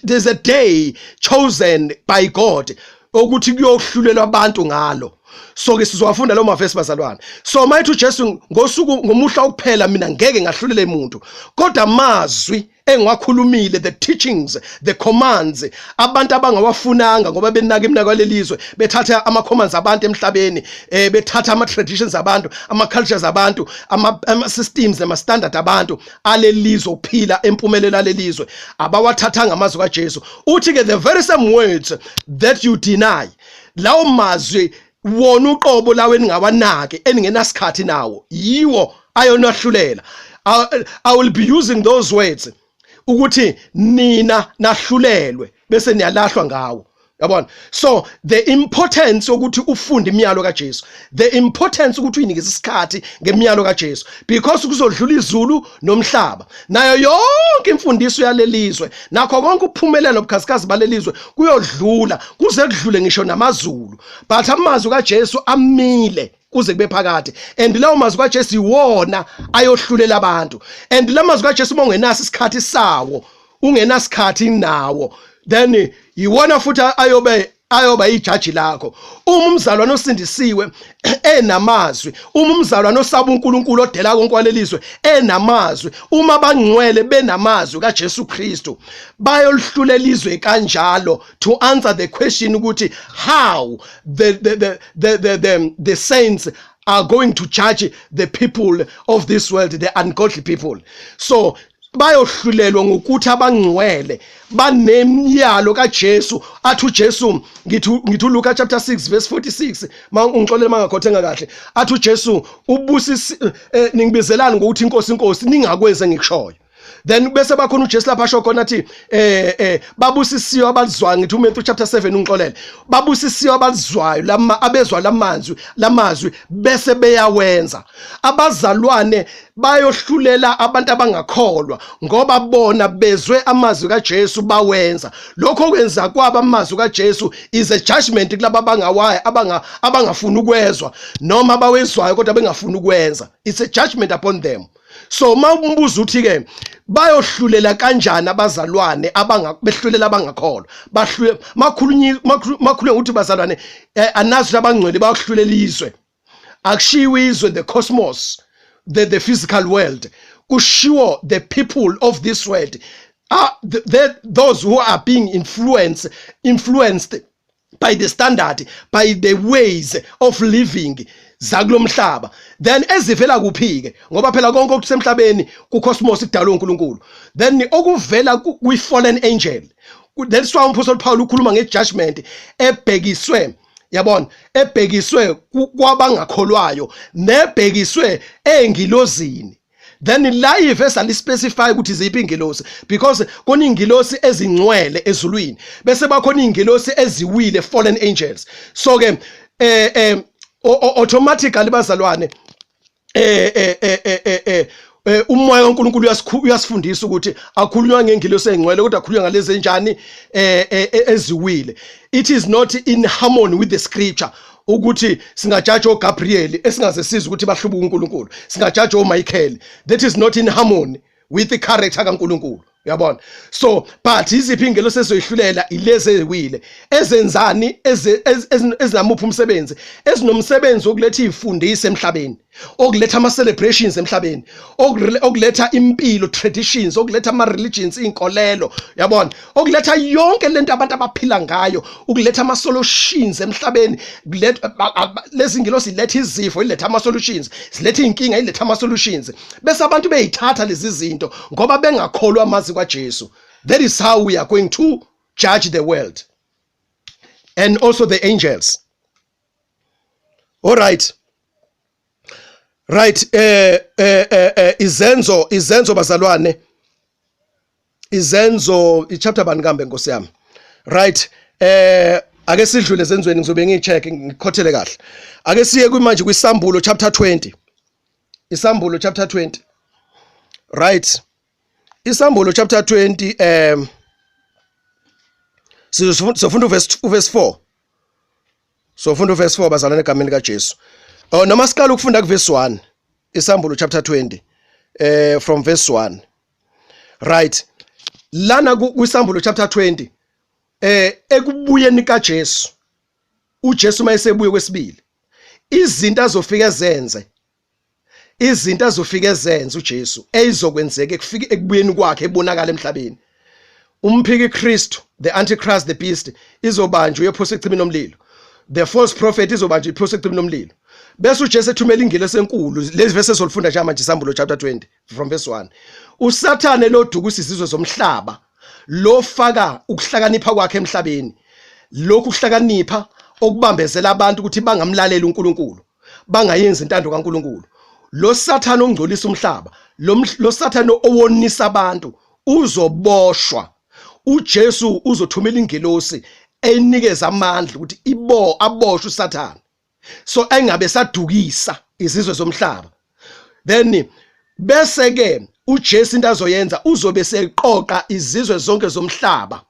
there's a day chosen by God ukuthi kuyohlulelwa abantu ngalo. So ke sizowafunda lo mavesi bazalwane. So mayithi uJesu ngosuku ngomuhla wokuphela mina ngeke ngahlulele umuntu, kodwa amazwi engiwakhulumile, the teachings, the commands, abantu abangawafunanga ngoba benaka iminako lelizwe, bethatha ama commands abantu emhlabeni, bethatha ama traditions abantu, ama cultures abantu, ama systems nama standard abantu alelizwe ukuphila empumelelo alelizwe, abawathathanga amazwi kaJesu. Uthi ke the very same words that you deny, lawo mazwi wona uqobo lawe ningawanake eningenasikhathi nawo yiwo ayonahlulela. I will be using those words ukuthi nina nahlulelwe bese niyalahlwa ngawo. Yabona? So the importance ukuthi ufunde imiyalo kaJesu, the importance ukuthi uyinikeze isikhathi ngemiyalo kaJesu, because kuzodlula izulu nomhlaba nayo yonke imfundiso yalelizwe nakho konke uphumelelo obukhazikhazi balelizwe kuyodlula kuze kudlule ngisho namazulu, but amazwi kaJesu amile kuze kube phakade, and lawo mazwi kaJesu iwona ayohlulela abantu, and la mazwi kaJesu mongenaso isikhathi sawo ungenasikhathi nawo, then iwona futhi ayoba ijaji lakho. Uma umzalwane osindisiwe enamazwi, uma umzalwane osaba uNkulunkulu odela konke kwalelizwe enamazwi, uma bangcwele benamazwi kaJesu Kristu, bayolhlulela izwe kanjalo to answer the question ukuthi how the saints are going to judge the people of this world, the ungodly people. So bayohlulelwa ngokuthi abangcwele banemiyalo kaJesu, athi uJesu ngithi Luka chapter 6 verse 46, ungixolele mangakhothenga kahle, athi uJesu ubusisi ningibizelani ngokuthi inkosi ningakwenze ngikushoyo. Then bese bakhona uJesu lapha asho khona athi babusisiwe abalizwayo, ngithi uMatthew chapter 7 ungixolele, babusisiwe abalizwayo abezwa lamazwi bese beyawenza. Abazalwane bayohlulela abantu abangakholwa ngoba bona bezwe amazwi kaJesu bawenza. Lokho kwenza kwaba amazwi kaJesu is a judgment kulabo abangafuni ukwezwa noma bawezwayo kodwa bengafuni ukwenza. It's a judgment upon them. So mawumbuza uthi ke bayohlulela kanjani abazalwane behlulela abangakholwa, makhulunywe ukuthi bazalwane anazi abangcwele bayohlulela izwe, akushiwe izwe the cosmos, the physical world, kushiwo the people of this world, those who are being influenced by the standard, by the ways of living zakulomhlaba. Then ezivela kuphike ngoba phela konke okusemhlabeni kucosmos kudalwe uNkulunkulu, then okuvela kwi-fallen angel. That's why uMpostoli Paul ukhuluma ngejudgment ebhekiswe, yabona, ebhekiswe kwabangakholwayo nebhekiswe engilozini. Then la ivesi alispecify ukuthi ziphi ingilosi, because kona ingilosi ezingcwele ezulwini bese bakhona ingilosi eziwile, fallen angels. So ke automatically bazalwane umoya kaNkulunkulu uyasifundisa ukuthi akhulunywa ngengilosi engcwele kodwa akhulunywa ngalezi enjani eziwile. It is not in harmony with the scripture ukuthi singajaji oGabriel esingaze sizwe ukuthi bahlubuka uNkulunkulu, singajaji oMichael. That is not in harmony with the character kaNkulunkulu. Yabona? So but iziphi ingelosi ezoyihlulela ilezi eziwile ezenzani ezinamupha umsebenzi, ezinomsebenzi okuletha izifundise emhlabeni, okuletha ama celebrations emhlabeni, okuletha impilo, traditions, okuletha ama religions, inkolelo, yabona, okuletha yonke lento abantu abaphila ngayo, ukuletha ama solutions emhlabeni. Lezi ngilosi iletha izifo, iletha ama solutions, ziletha inkinga, iletha ama solutions, bese abantu beyithatha lezi zinto ngoba bengakholwa amazwi kaJesu. That is how we are going to judge the world and also the angels. All right. Right, izenzo bazalwane, izenzo ichapter bani kambe Nkosi yami. Right, ake sidlule ezenzweni ngizobe ngicheck ngikhothele kahle. Ake siye manje kwisambulo chapter 20. Isambulo chapter 20. Right. Isambulo chapter 20 sifunda verse 4. So funda verse 4 bazalwane egameni kaJesu. Noma sikala ukufunda kuverse 1, Isambulo chapter 20 from verse 1. Right. Lana kwisambulo chapter 20 ekubuyeni kaJesu, uJesu mayesebuye kwesibili, izinto azofika ezenze uJesu ezizokwenzeka ekubuyeni kwakhe ebonakala emhlabeni. Umphiki Kristu, the antichrist, the beast, izobanjwa uyephoswa ecimini omlilo. The false prophet izobanjwa iphoswa ecimini omlilo. Bese uJesu ethumela ingilosi enkulu, lezi verse solufunda nje manje Isambulo chapter 20 from verse 1. uSathane lodukusa izizwe zomhlaba, lofaka ukuhlakanipha kwakhe emhlabeni, lokhu ukuhlakanipha okubambezela abantu ukuthi bangamlalela uNkulunkulu, bangayenza intando kaNkulunkulu. lo Sathane ongcolisa umhlaba, lo Sathane owonisa abantu uzoboshwa. uJesu uzothumela ingelosi enikeza amandla ukuthi aboshwe uSathane, so engabe sadukisa izizwe zomhlaba. Then bese ke uJesu into azoyenza uzobe seqoqa izizwe zonke zomhlaba,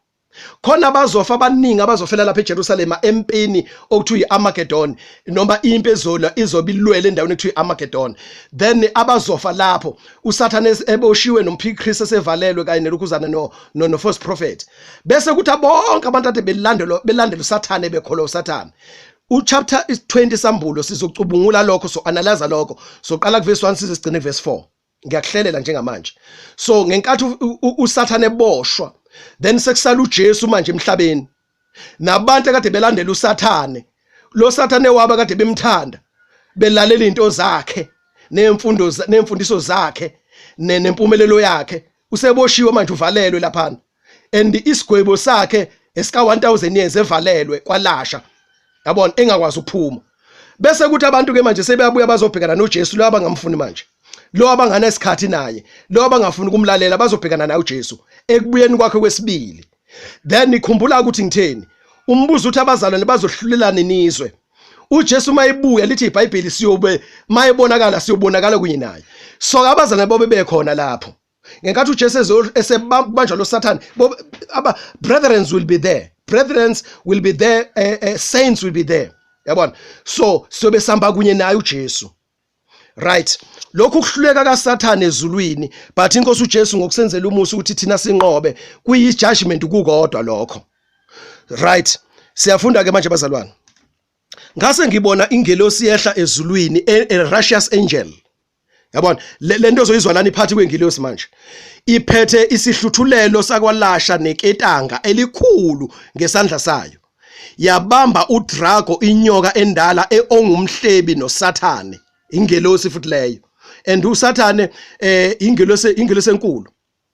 khona abazofa abaningi abazofela lapha eJerusalem empini okuthiwa iArmageddon, noma impi ezola izobilwele endaweni ekuthiwa iArmageddon. Then abazofa lapho uSathane eboshiwe nomphikristo sevalelwe kanye nelokhuzana no false prophet, bese kuthi bonke abantu ade belandela uSathane bekholwa uSathane. Uchapter 20 Sambulo sizocubungula lokho, so analyze lokho, so qala kuverse 1 size sigcine verse 4. Ngiyakuhlelela njengamanje. So ngenkathi uSathane eboshwa, then sekusala uJesu manje emhlabeni nabantu akade belandela uSathane, lo Sathane waba kade bemthanda, belalela into zakhe nemfundiso zakhe nempumelelo yakhe, useboshiwe manje uvalelwe lapha, and isigwebo sakhe esika 1000 years evalelwe kwalasha, yabona, engakwazi ukuphuma. Bese kuthi abantu ke manje sebeyabuya bazobhekana noJesu, lo abangamfuni manje, lo abangana isikhathi naye, lo abangafuni ukumlalela, bazobhekana naye uJesu ekubuyeni kwakhe kwesibili. Then ikhumbula ukuthi ngitheni, umbuzo uthi abazalwane bazohlulelana nizwe. uJesu mayibuya lithi iBhayibheli siyobe mayibonakala siyobonakala kunye naye, so abazalwane bobe bekhona lapho ngenkathi uJesu esebanjwa lo Sathane, aba brethren will be there, saints will be there, yabona. So siyobe samba kunye naye uJesu, right? Lokhu kuhluleka kaSathane ezulwini, but inkosi uJesu ngokusenzela umusa ukuthi thina sinqobe kuyi judgment kukodwa lokho, right? Siyafunda ke manje bazalwane, ngase ngibona ingelosi yehla ezulwini, a righteous angel, yabona. Lento zoyizwa lana iphathi kwengilosi manje iphethe isihluthulelo sakwalasha neketanga elikhulu ngesandla sayo, yabamba uDrago, inyoka endala ongumhlebi noSathane, ingelosi futhi leyo. And uSathane ingelosi enkulu,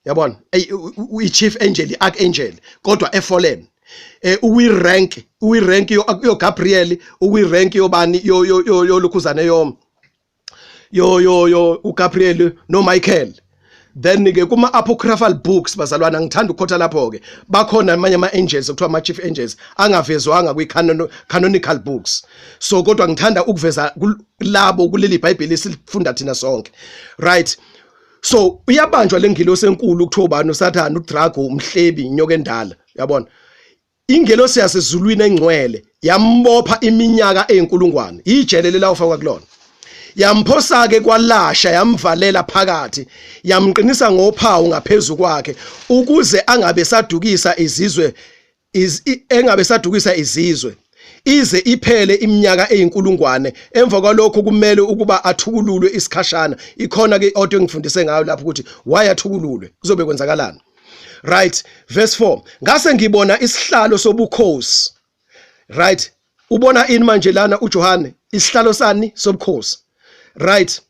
yabona, uyichief angel, iarchangel, kodwa efallen. Uyirank yo Gabriel, uyirank yobani yo lokhuzane yo uGabriel no Michael. Then ke kuma apocryphal books bazalwana, ngithanda ukukhotha lapho ke bakhona amanye ama angels okuthiwa ama chief angels angavezwanga kwi canonical books, so kodwa ngithanda ukuveza labo kuleli iBhayibheli esilifunda thina sonke, right? So uyabanjwa lengilosi enkulu ukuthiwa ubani uSathane, uDrago, umhlebi, inyoka endala, yabona. Ingelosi yasezulwini engcwele yambopha iminyaka eyinkulungwane, ijele lelawufaka kulona, yamphosa ke kwalasha, yamvalela phakathi, yamqinisa ngophawu ngaphezulu kwakhe ukuze angabe sadukisa izizwe, ize iphele iminyaka eyinkulungwane. Emva kwalokho kumele ukuba athukululwe isikhashana. Ikhona ke audio ngifundise ngayo lapho ukuthi why athukululwe, kuzobe kwenzakalani, right? Verse 4, ngase ngibona isihlalo sobukhosi, right? Ubona ini manje lana uJohane, isihlalo sani sobukhosi, right?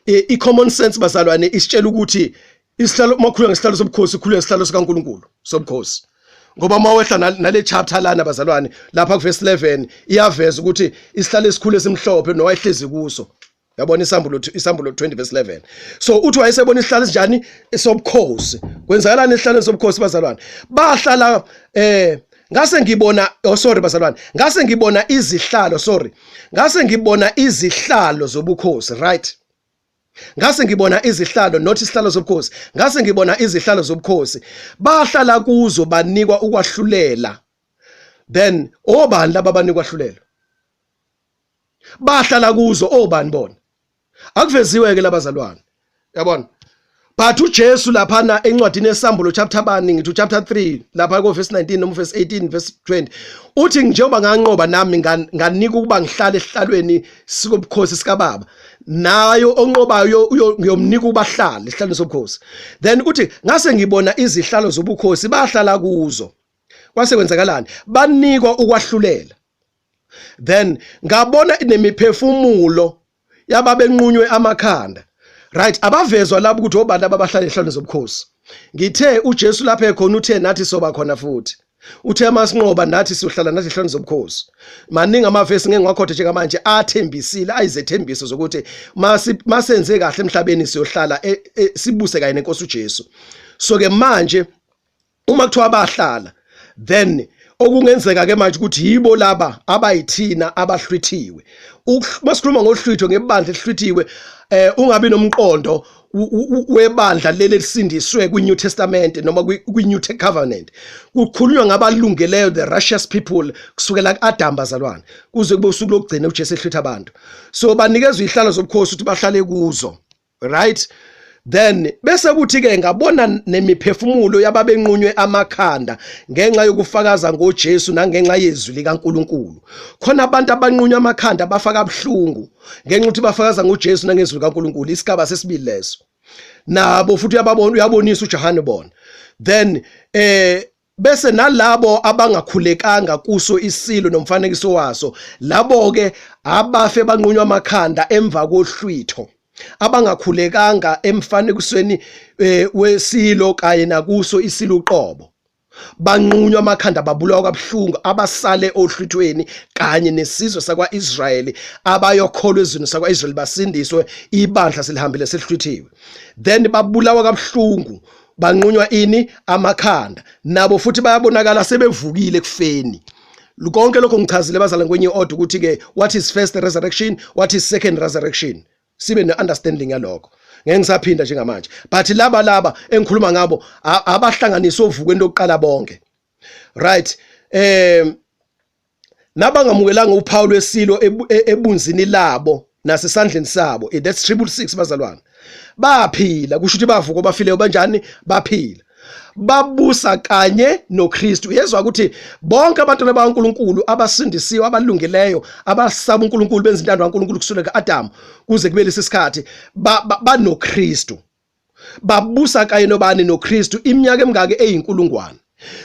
I-common sense bazalwane isitshela ukuthi isihlalo, makhuluma ngesihlalo sobukhosi khuluma ngesihlalo sikaNkulunkulu sobukhosi, ngoba mawehla nale chapter lana bazalwane lapha ku verse 11 iyaveza ukuthi isihlalo esikhulu esimhlophe nowayehlezi kuso, yabona isambulo 20 verse 11. So uthi wayesebona isihlalo esinjani sobukhosi. Kwenzakalani isihlalo sobukhosi bazalwane? Bahlala ngase ngibona bazalwane, ngase ngibona izihlalo zobukhosi, right? Ngase ngibona izihlalo, not isihlalo sobukhosi, ngase ngibona izihlalo zobukhosi, bahlala kuzo banikwa ukwahlulela. Then obani laba banikwa ukwahlulela? Bahlala kuzo obani bona? Akuveziwe ke labazalwane, yabona. But uJesu lapha encwadini yesambulo chapter bani, ngithi chapter 3 lapha ku verse 19 noma verse 18 verse 20 uthi njengoba nganqoba nami nganika ukuba ngihlale esihlalweni sikobukhosi sikaBaba, nayo onqobayo ngiyomnika ubahlali esihlalo sobukhosi. Then uthi ngase ngibona izihlalo zobukhosi bahlala kuzo. Kwase kwenzakalani? Banikwa ukwahlulela. Then ngabona nemiphefumulo yababenqunywe amakhanda, right? Abavezwa lapho ukuthi obani abahlala ehlalo zobukhosi. Ngithe uJesu lapha ekhona uthe nathi soba khona futhi. uthe masinqoba nathi siyohlala nathi ehlweni zobukhosi. Maningi amavesi ngeke ngiwakhothe njengamanje athembisile ayizethembiso zokuthi masenze kahle emhlabeni siyohlala sibuse kanye nenkosi uJesu. So ke manje uma kuthiwa abahlala, then okungenzeka ke manje ukuthi yibo laba abayithina abahlwithiwe. Masikhuluma ngohlwitho ngebandla elihlwithiwe, ungabi nomqondo webandla leli lisindiswe kwi-New Testament noma kwi-New Covenant. Kukhulunywa ngabalungeleyo, the righteous people, kusukela ku-Adam bazalwane kuze kube usuku lokugcina uJesu ehlwitha abantu. So banikezwe ihlalo zobukhosi ukuthi bahlale kuzo, right? Then bese kuthi ke ngabona nemiphefumulo yababenqunywe amakhanda ngenxa yokufakaza ngoJesu nangenxa yezwi likaNkuluNkulu. Khona abantu abanqunywe amakhanda bafaka abhlungu ngenxa ukuthi bafakaza ngoJesu nangezwi likaNkuluNkulu, isigaba sesibili leso. Nabo futhi uyabonisa uJohane bona. Then bese nalabo abangakhulekanga kuso isilo nomfanekiso waso, labo ke abafe banqunywa amakhanda emva kohlwitho, abangakhulekanga emfanekisweni wesilo kanye nakuso isilo uqobo, banqunywa amakhanda babulawa kabuhlungu, abasale ohlwithweni kanye nesizwe sakwa-Israyeli abayokholwa ezweni sakwa-Israyeli basindiswe, ibandla selihambile sehlwithiwe. Then babulawa kabuhlungu, banqunywa ini amakhanda, nabo futhi bayabonakala sebevukile kufeni. Konke lokho ngichazile bazala kwenye order ukuthi ke what is first resurrection, what is second resurrection, sibe ne-understanding yalokho. Ngeke ngisaphinda njengamanje, but laba engikhuluma ngabo abahlanganiswa ovukweni lokuqala bonke, right? Nabangamukelanga uphawu lwesilo ebunzini labo nasesandleni sabo, that's 666 bazalwane, baphila. Kusho ukuthi bavuka bafileyo banjani? Baphila, babusa kanye noKristu. Yezwa ukuthi bonke abantwana bakaNkuluNkulu abasindisiwe, abalungeleyo, abasaba uNkulunkulu, benza intando kaNkulunkulu kusukela ku-Adam kuze kube lesi sikhathi, banoKristu, babusa kanye nobani? NoKristu, iminyaka emingaki? eyinkulungwane.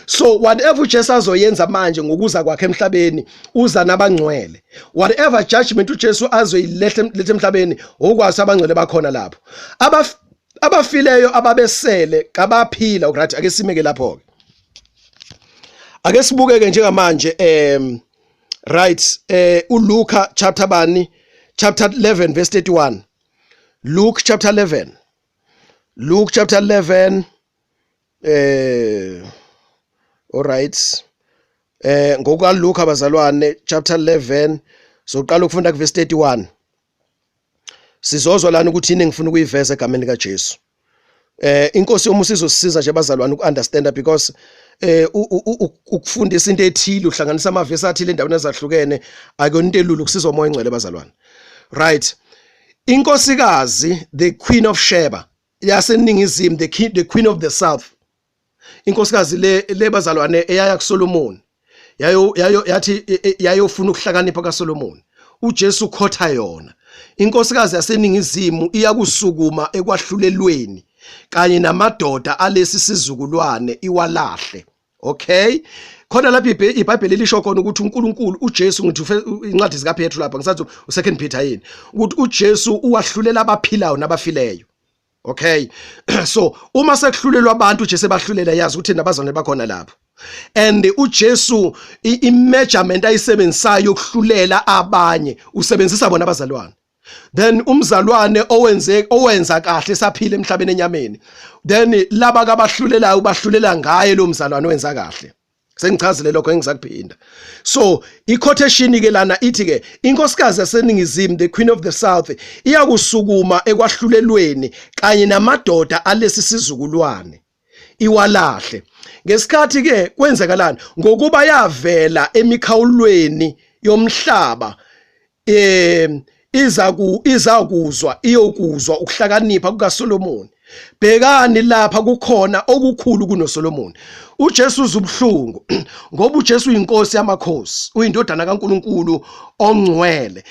So whatever uJesu azoyenza manje ngokuza kwakhe emhlabeni, uza nabangcwele. Whatever judgment uJesu azoyiletha emhlabeni, okwazi abangcwele bakhona lapho. Abafileyo ababesele kabaphila, right? Ake simeke lapho ke, ake sibukeke njengamanje right, uLuka chapter 11 verse 31. Luke chapter 11 all right, ngokukaLuka bazalwane chapter 11 soqala ukufunda ku verse 31. Sizozwa lana ukuthi yini ngifuna ukuyiveza egameni likaJesu. Inkosi yomusa izosisiza nje bazalwane uku-understanda, because ukufundisa into ethile, uhlanganisa amavesi athile endaweni ezahlukene, akuyona into elula, ukusizwa umoya engcwele bazalwane, right? Inkosikazi, the Queen of Sheba yaseningizimu, the Queen of the South, inkosikazi le bazalwane eyaya kuSolomon, yathi yayofuna ukuhlakanipha kaSolomon, uJesu khotha yona. Inkosikazi yaseningizimu iyakusukuma ekwahlulelweni kanye namadoda alesi sizukulwane iwalahle. Okay, khona lapha iBhayibheli lisho khona ukuthi uNkulunkulu uJesu, ngithi incwadi zikaPetru lapha ngisathi u2 Peter yini, ukuthi uJesu uwahlulela abaphilayo nabafileyo. Okay, so uma sekuhlulelwa abantu uJesu ebahlulela, yazi ukuthi nabazane bakhona lapho. And uJesu imeasurement ayisebenzisayo ukuhlulela abanye usebenzisa bona abazalwane. Then umzalwane owenza kahle saphila emhlabeni enyameni, then laba kabahlulelayo bahlulela ngaye lo mzalwane owenza kahle. Sengichazile lokho engizakuphinda. So i-quotation ke lana ithi ke inkosikazi yaseningizimu, the Queen of the South, iyakusukuma ekwahlulelweni kanye namadoda alesi sizukulwane iwalahle. Ngesikhathi ke kwenzekalana ngokuba yavela emikhawulweni yomhlaba, izakuzwa iyokuzwa ukuhlakanipha kukaSolomon. Bhekani lapha kukhona okukhulu kunoSolomon. uJesu uzubhlungu ngoba uJesu uyinkosi yamakhosi, uyindodana kaNkuluNkulu ongcwele,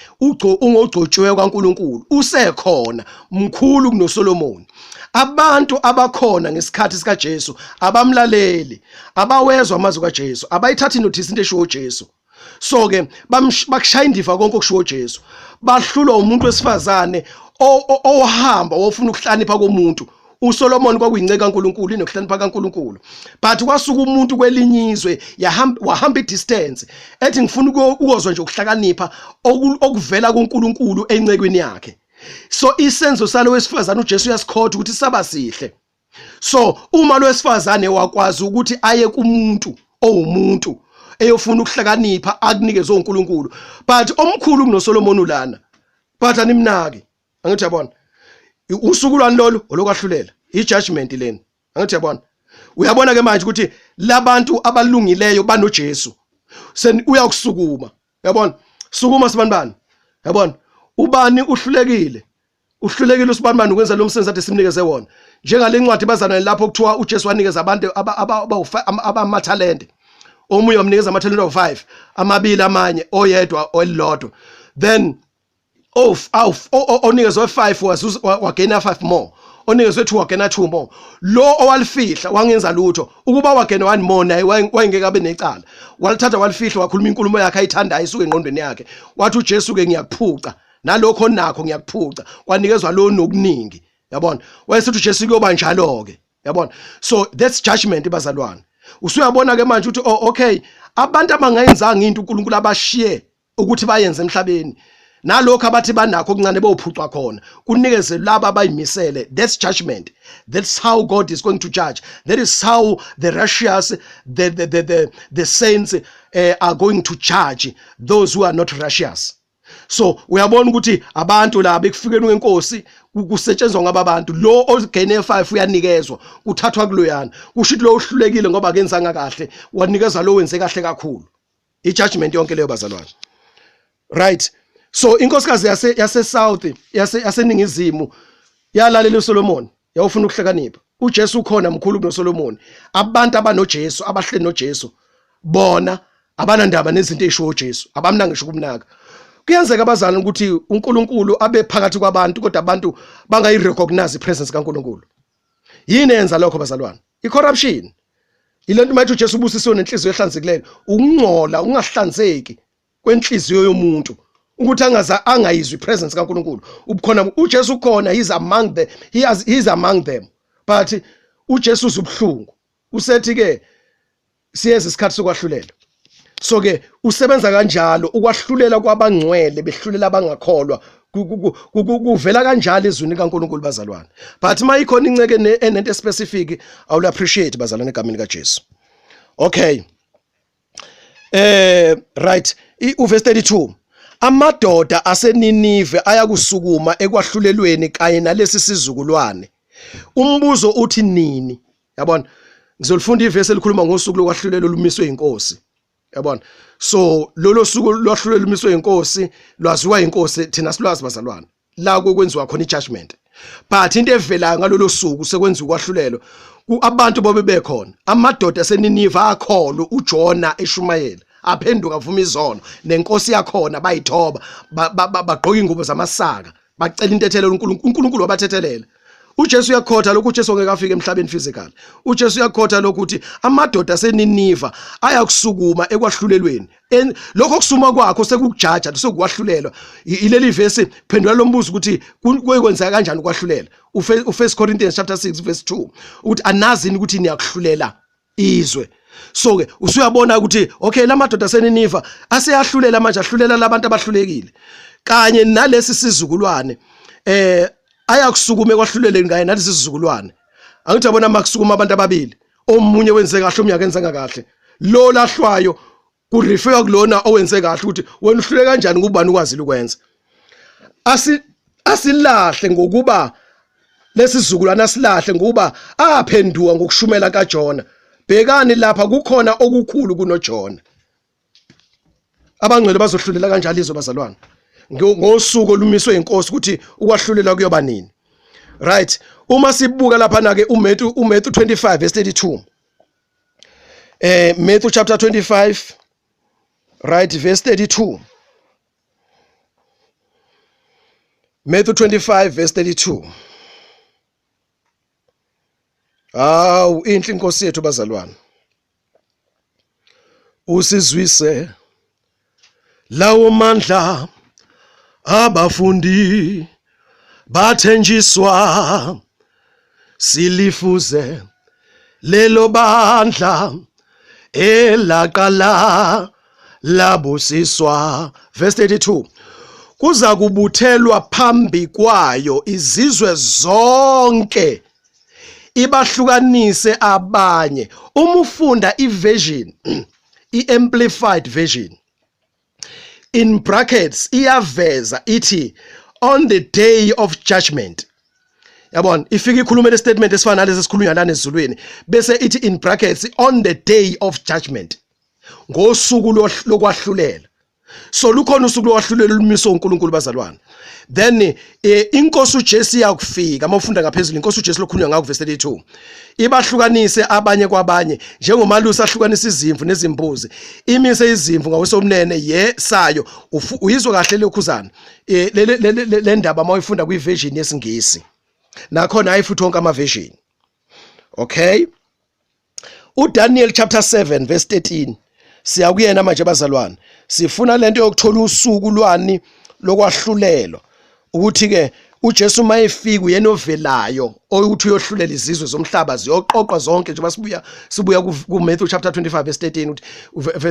ungogcotshiweyo kaNkuluNkulu, usekhona mkhulu kunoSolomon. Abantu abakhona ngesikhathi sikaJesu abamlaleli, abawezwa amazwi kaJesu, abayithathi notice into eshiwo uJesu. So ke bakushaya indiva konke okushiwo uJesu, bahlulwa umuntu wesifazane ohamba wofuna ukuhlanipha komuntu, uSolomon kwakuyinceka kaNkuluNkulu inokuhlonipha kaNkuluNkulu, but kwasuka umuntu kwelinyizwe wahamba idistance ethi ngifuna ukuzwa nje ukuhlakanipha okuvela kuNkuluNkulu encekweni yakhe. So isenzo salo wesifazane uJesu uyasikhotha ukuthi saba sihle. So uma lo wesifazane wakwazi ukuthi aye kumuntu owumuntu eyofuna ukuhlakanipha akunikeze uNkulunkulu, but omkhulu kunoSolomon ulana, but animnaki angithi yabona usukulwane lolu olokwahlulela ijudgment leni angithi yabona. Uyabona ke manje ukuthi labantu abalungileyo banoJesu uyakusukuma yabona, sukuma sibanibani yabona, ubani uhlulekile usibanibani ukwenza lo msebenzi ade simnikeze wona, njengale ncwadi bazalwane lapho kuthiwa uJesu wanikeza abantu abamathalente, omunye wamnikeza amathalente awu5, amabili amanye oyedwa olilodwa, then onikezwe 5 wagena 5 more, onikezwe 2 wagena 2 more. Lo owalifihla wangenza lutho, ukuba wagena 1 more naye wayengeke abe necala, walithatha walifihla wakhuluma inkulumo yakhe ayithandayo isuke engqondweni yakhe, wathi uJesu ke ngiyakuphuca nalokho nakho ngiyakuphuca, kwanikezwa lo nokuningi yabona. Wayesethi uJesu kuyoba njalo ke yabona. So that's judgment bazalwane. Usuyabona ke manje ukuthi okay, abantu abangayenzanga into uNkulunkulu abashiye ukuthi bayenze emhlabeni, nalokho abathi banakho okuncane bophucwa khona kunikeze laba abayimisele. That's judgment. That's how God is going to judge. That is how the righteous, the saints are going to judge those who are not righteous. So uyabona ukuthi abantu laba ekufikeni kwenkosi kusetshenzwa ngabantu, lo ogene 5 uyanikezwa kuthathwa kuloyana, kusho ukuthi lo uhlulekile ngoba akenzanga kahle wanikeza lo wenze kahle kakhulu. I-judgment yonke leyo bazalwane, right? So inkosikazi yase South yaseningizimu yalalela uSolomon, yawufuna ukuhlakanipha. uJesu ukhona mkhulu kunoSolomon. Abantu abanoJesu abahleli noJesu bona abanandaba nezinto ezisho uJesu, abamnanga ngisho kumnaka. Kuyenzeka abazalwane ukuthi uNkulunkulu abe phakathi kwabantu kodwa abantu bangayirecognize ipresence kaNkulunkulu. Yini yenza lokho bazalwane? I-corruption. Ilento mayithi uJesu ubusisiwe nenhliziyo ehlanzekileyo, ukungcola ungahlanzeki kwenhliziyo yomuntu, ukuthi angayizwi ipresence kaNkulunkulu. Ubukhona uJesu ukhona, he's among them, but uJesu uzubhlungu. Usethi ke siyeza isikhathi sokwahlulela. So ke usebenza kanjalo ukwahlulela kwabangcwele behlulela abangakholwa, kuvela kanjalo ezwini kaNkulunkulu bazalwane. But mayikhona inceke enento specific awul appreciate bazalwane egameni kaJesu. Okay, right, uverse 32. Amadoda aseNinive ayakusukuma ekwahlulelweni kanye nalesi sizukulwane. Umbuzo uthi nini? Yabona, ngizolifunda iverse elikhuluma ngosuku lokwahlulelo lumiswe inkosi. Yabona, so lolo suku lwahlulelo lumiswe inkosi lwaziwa inkosi thina silwazi bazalwane, la kwenziwa khona ijudgment. But into evela ngalolo suku sekwenziwa ukwahlulelo abantu bobe bekhona. Amadoda aseNinive akholwa uJona eShumayela, aphenduka avuma izono, nenkosi yakhona bayithoba, bagqoka ingubo zamasaka, bacela intethelo uNkulunkulu wabathethelela. uJesu uyakhotha lokhu uJesu ngeke afike emhlabeni physical. uJesu uyakhotha lokuthi amadoda aseNinive ayakusukuma ekwahlulelweni. Lokho kusuma kwakho sekukujaja sekukwahlulela. Ileli verse phendula lo mbuzo ukuthi kwenzeka kanjani ukwahlulela. U1 Corinthians chapter 6 verse 2 uthi anazini ukuthi niyakuhlulela izwe. So ke usuyabona ukuthi okay, lamadoda aseNinive aseyahlulela manje, ahlulela labantu abahlulekile kanye nalesi sizukulwane ayakusukuma ekwahluleleni kanye nalesi sizukulwane. Angithi yabona makusukuma abantu ababili, omunye wenze kahle omunye akenzanga kahle, lo lahlwayo kurefer kulona owenze kahle ukuthi wena uhlule kanjani ngubani ukwazile ukwenza. Asilahle ngokuba lesizukulwana silahle ngokuba aphenduka ngokushumela kaJona. Bhekani lapha kukhona okukhulu kunoJona. Abangcwele bazohlulela kanjalo izwe bazalwane ngosuku olumiswe inkosi ukuthi ukwahlulela kuyoba nini. Right, uma sibuka lapha na ke uMatthew 25 verse 32. Matthew chapter 25 right verse 32. Matthew 25 verse 32. Inhle inkosi yethu bazalwane. Usizwise lawo mandla abafundi bathenjiswa silifuze lelo bandla elaqala labusiswa. Verse 32, kuza kubuthelwa phambi kwayo izizwe zonke ibahlukanise abanye. Uma ufunda iversion i-amplified version, in brackets iyaveza ithi on the day of judgment. Yabona ifika ikhuluma le statement esifana nalesi esikhulunywa lana ezulwini bese ithi in brackets on the day of judgment, ngosuku lokwahlulela. So lukhona usuku lokwahlulela lumiso uNkulunkulu bazalwane. Then inkosi uJesu yakufika mawufunda ngaphezulu inkosi uJesu lokhulunywa ngakho verse 32, ibahlukanise abanye kwabanye njengomalusi ahlukanisa izimvu nezimbuzi, imise izimvu ngawesomnene sayo. Uyizwa kahle lokhuzana le ndaba mawuyifunda kwiversion yesingisi nakhona ayifuthi wonke amaversion. Okay, uDaniel chapter 7 verse 13 siya kuyena manje bazalwane, sifuna lento yokuthola usuku lwani lokwahlulelwa, ukuthi ke uJesu mayefika uyena ovelayo ukuthi uyohlulela izizwe zomhlaba ziyoqoqwa zonke njengoba sibuya ku Matthew chapter 25 verse 13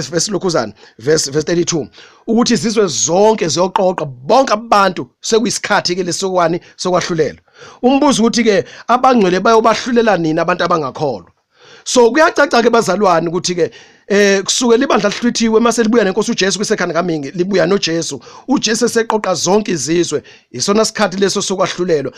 verse lokhuzana verse 32, ukuthi izizwe zonke ziyoqoqwa bonke abantu sekuyisikhathi ke lesokwani sokwahlulela. Umbuzo ukuthi ke abangcwele bayobahlulela nini abantu abangakholwa? So kuyacaca ke bazalwane ukuthi ke kusukela ibandla lihlwithiwe mase libuya nenkosi uJesu kwisekhanda kamingi libuya noJesu. uJesu seqoqa zonke izizwe, isona sikhathi leso sokwahlulelwa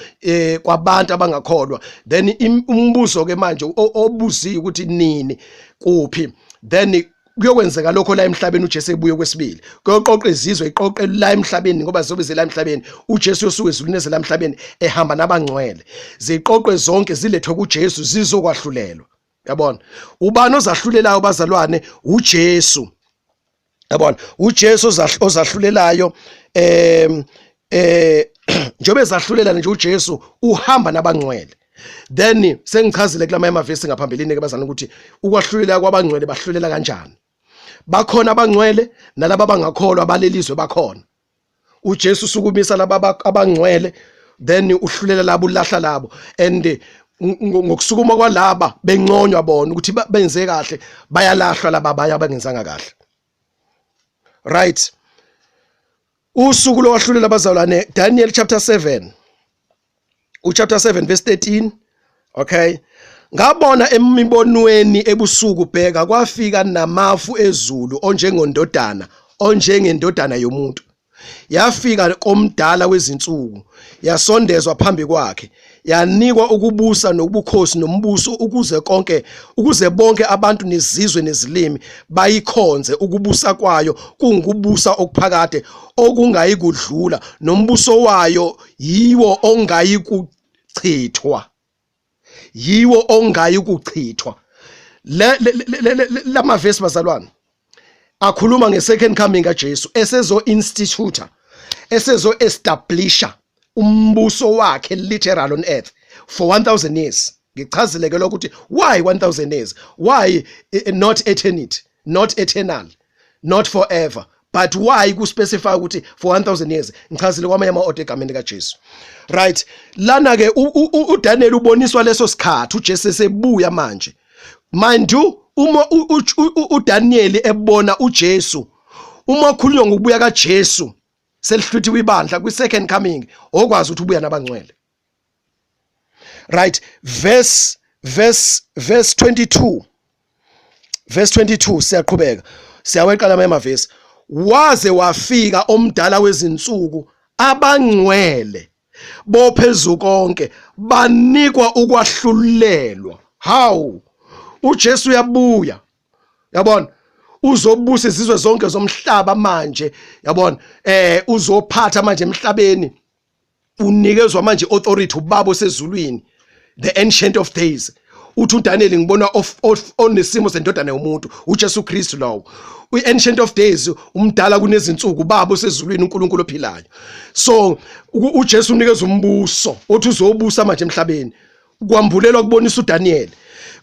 kwabantu abangakholwa. Then umbuzo ke manje obuziwe ukuthi nini kuphi, then kuyokwenzeka lokho la emhlabeni uJesu ebuye kwesibili. Kuyoqoqa izizwe iqoqe la emhlabeni ngoba zobe zela emhlabeni. uJesu yosuke ezulwini ezela emhlabeni ehamba nabangcwele, ziqoqwe zonke zilethwe kuJesu zizokwahlulelwa. Yabona ubani ozahlulelayo bazalwane? uJesu. Yabona uJesu ozahlulelayo njobe ezahlulela nje uJesu uhamba nabangcwele. Then sengichazile kulama emavesi ngaphambilini ke bazalwane ukuthi ukwahlulela kwabangcwele bahlulela kanjani. Bakhona abangcwele nalabo abangakholwa balelizwe bakhona. uJesu sukumisa laba abangcwele then uhlulela labo ulahla labo, and ngokusukuma kwalaba bengconywa bona ukuthi benze kahle bayalahlwa laba baya bangenzanga kahle. Right, usuku lokwahlulela bazalwane Daniel chapter 7 chapter 7 verse 13. Okay, ngabona emibonweni ebusuku bheka kwafika namafu ezulu onjengendodana yomuntu, yafika komdala wezinsuku yasondezwa phambi kwakhe, yanikwa ukubusa nobukhosi nombuso ukuze bonke abantu nezizwe nezilimi bayikhonze. Ukubusa kwayo kungubusa okuphakade okungayikudlula, nombuso wayo yiwo ongayikuchithwa. Lama verse bazalwane akhuluma nge-second coming kaJesu, esezo-institutor, esezo-establisha umbuso wakhe literal on earth for 1000 years. Ngichazile ke lokuthi why 1000 years, why not eternity, not eternal, not forever, but why kuspecify ukuthi for 1000 years. Ngichazile kwamanye ama-ode egameni kaJesu. Right, lana ke uDaniel uboniswa leso sikhathi uJesu esebuya manje. Mind you, uma uDaniel ebona uJesu, uma khulunywa ngokubuya kaJesu selihlwithiwe ibandla kwi-second coming, okwazi ukuthi ubuya nabangcwele. Right, verse 22 siyaqhubeka siyaweqala amavesi. Waze wafika omdala wezinsuku, abangcwele bophezu konke banikwa ukwahlulelwa. How? uJesu uyabuya, yabona, uzobusa izizwe zonke zomhlaba manje, yabona, uzophatha manje emhlabeni, unikezwa manje authority ubaba osezulwini, the ancient of days. Uthi uDaniel ngibona onesimo sendodana yomuntu, uJesu Kristu lawo, ancient of days, umdala kunezinsuku, ubaba osezulwini, uNkulunkulu ophilayo. So uJesu unikeza umbuso othi uzobusa manje emhlabeni, kwambulelwa kubonisa uDaniel.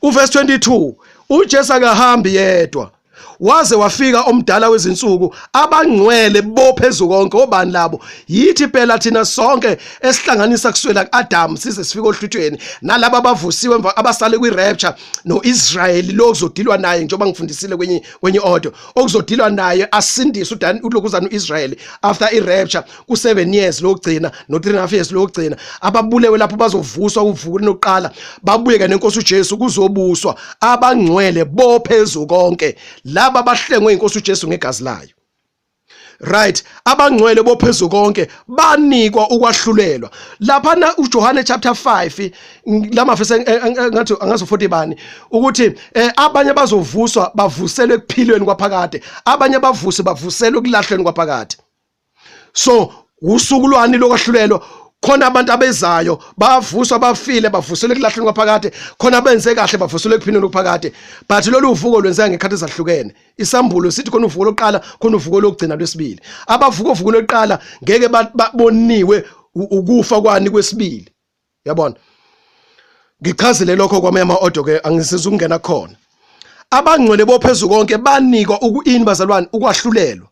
Verse 22, uJesu akahambi yedwa, waze wafika omdala wezinsuku abangcwele bophezulu konke obani labo yithi phela thina sonke esihlanganisa kuswela kuAdam size sifike ohluthweni nalabo abavusiwe emva abasale kwiRapture noIsrael lokuzodilwa naye njengoba ngifundisile kwenye audio okuzodilwa naye asindiswe ulokuzana uIsrael after iRapture ku7 years lokugcina no3.5 years lokugcina ababulewe lapho bazovuswa uvuka lokuqala babuye ke nenkosi uJesu kuzobuswa abangcwele bophezulu konke laba bahlengwe inkosi uJesu ngegazi layo. Right, abangcwele bophezulu konke banikwa ukwahlulelwa lapha na uJohane chapter 5 lamafese ngathi angazo 40 bani ukuthi abanye bazovuswa bavuselwe ekuphilweni kwaphakade abanye bavuswe bavuselwe ekulahlweni kwaphakade. So usuku lwani lokwahlulelwa khona abantu abezayo bavuswa bafile bavuselwe ekulahlweni kwaphakade khona benze kahle bavuselwe ekuphilweni kwaphakade but lolu uvuko lwenzeka ngekhathi ezahlukene. Isambulo sithi khona uvuko lokuqala khona uvuko lokugcina lwesibili abavuko uvuko lokuqala ngeke baboniwe ukufa kwani kwesibili. Yabona ngichazile lokho kwami ama-audio ke angisiza ukungena khona. Abangcwele bophezulu konke banikwa ukuini bazalwane ukwahlulelwa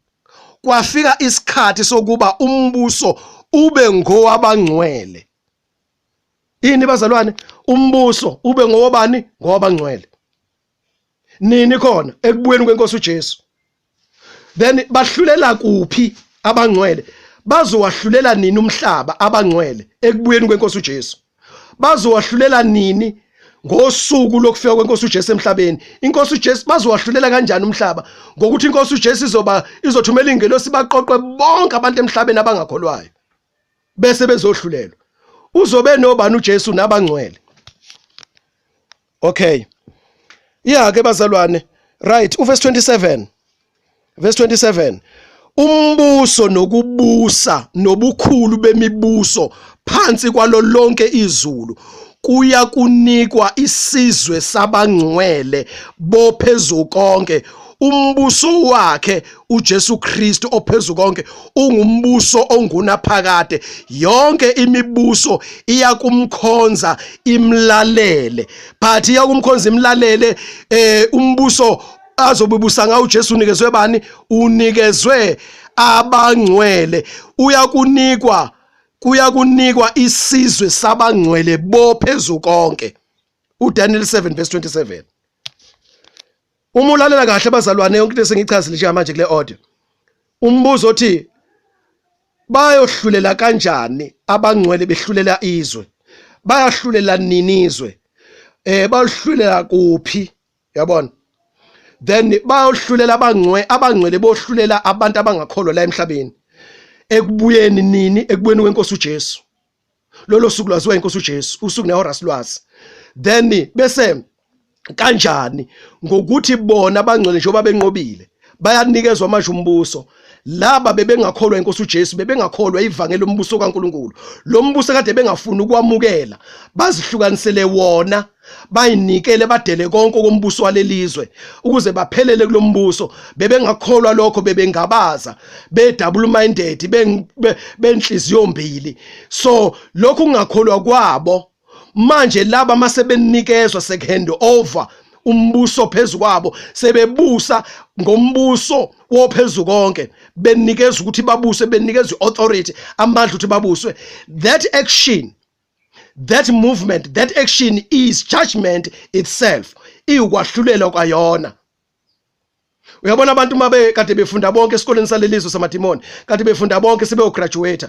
kwafika isikhathi sokuba umbuso ube ngowabangcwele. Ini bazalwane umbuso ube ngowabani ngowabangcwele nini khona ekubuyeni kwenkosi uJesu. Then bahlulela kuphi abangcwele bazowahlulela nini umhlaba abangcwele ekubuyeni kwenkosi uJesu bazowahlulela nini ngosuku lokufika kwenkosi uJesu emhlabeni. Inkosi uJesu bazowahlulela kanjani umhlaba ngokuthi inkosi uJesu izothumela ingelosi baqoqwe bonke abantu emhlabeni abangakholwayo bese bezohlulelwa. Uzobe nobani uJesu nabangcwele. Okay, yeah ke bazalwane, right, uverse 27 verse 27 umbuso nokubusa nobukhulu bemibuso phansi kwalo lonke izulu kuya kunikwa isizwe sabangcwele bophezulu konke. Umbuso wakhe uJesu Kristu ophezulu konke ungumbuso ongunaphakade yonke imibuso iyakumkhonza imlalele but iyakumkhonza imlalele. Umbuso azobubusa ngawo uJesu unikezwe bani? Unikezwe abangcwele. Kuyakunikwa isizwe sabangcwele bophezulu konke. uDaniel 7 verse 27. Uma ulalela kahle bazalwane yonke into sengichazile nje manje kule audio umbuzo othi bayohlulela kanjani abangcwele behlulela izwe bayahlulela nini izwe bahlulela kuphi? Yabona, then bayohlulela abangcwele bohlulela abantu abangakholwa la emhlabeni ekubuyeni nini? Ekubuyeni kwenkosi uJesu. Lolo suku lwaziwa inkosi uJesu, usuku nehoras lwazi. Then bese kanjani? Ngokuthi bona abangcwele njengoba benqobile bayanikezwa manje umbuso. Laba bebengakholwa inkosi uJesu bebengakholwa ivangeli lombuso kaNkuluNkulu, lo mbuso kade bengafuni ukwamukela bazihlukanisele wona bayinikele badele konke kombuso walelizwe ukuze baphelele kulombuso. Bebengakholwa lokho, bebengabaza, be-double minded, benhliziyo mbili. So lokhu kungakholwa kwabo manje laba mase benikezwa second over umbuso phezulu kwabo, sebebusa ngombuso wophezulu konke, benikezwa ukuthi babuse, benikezwa authority, amandla ukuthi babuswe. That action, that movement, that action is judgment itself. Iukwahlulela kwayona. Uyabona abantu mabe kade befunda bonke esikoleni salelizwe samadimoni, kade befunda bonke sebe graduate,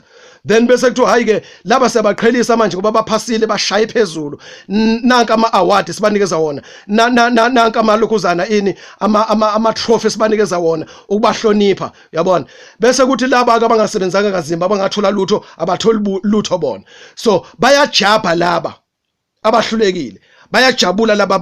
then bese kuthiwa hayi ke laba siyabaqhelisa manje ngoba baphasile bashaye phezulu, nanka ama awards sibanikeza wona, nanka amalokuzana ini ama trophies sibanikeza wona ukubahlonipha. Uyabona, bese kuthi laba abangasebenzanga kazimba abangathola lutho abatholi lutho bona. So bayajabha laba abahlulekile, bayajabula laba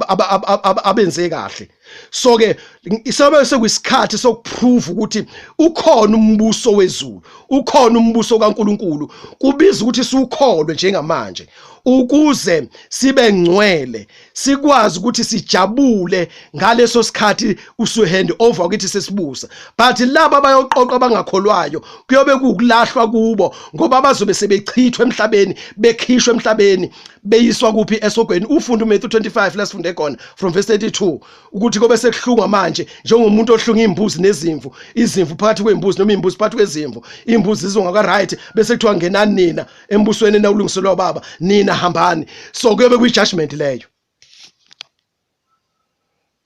abenze kahle. So ke isobe sekuyisikhathi sokuprove ukuthi ukhona umbuso wezulu, ukhona umbuso kaNkuluNkulu. Kubiza ukuthi siukholwe njengamanje ukuze sibe ngcwele, sikwazi ukuthi sijabule ngaleso sikhathi usuhand over ukuthi sesibusa. But laba bayoqoqa abangakholwayo kuyobe kukulahlwa kubo ngoba bazobe sebechithwe emhlabeni, bekhishwe emhlabeni, beyiswa kuphi esogweni. Ufunda uMatthew 25 lesifunde khona from verse 32 ukuthi kobe sekuhlunga manje njengomuntu ohlunga imbuzi nezimvu, izimvu phakathi kwembuzi noma imbuzi phakathi kwezimvu, imbuzi zizongaka right bese kuthiwa ngenani nina embusweni nawulungiselwa baba, nina hambani. So kuyobe kuyijudgment leyo.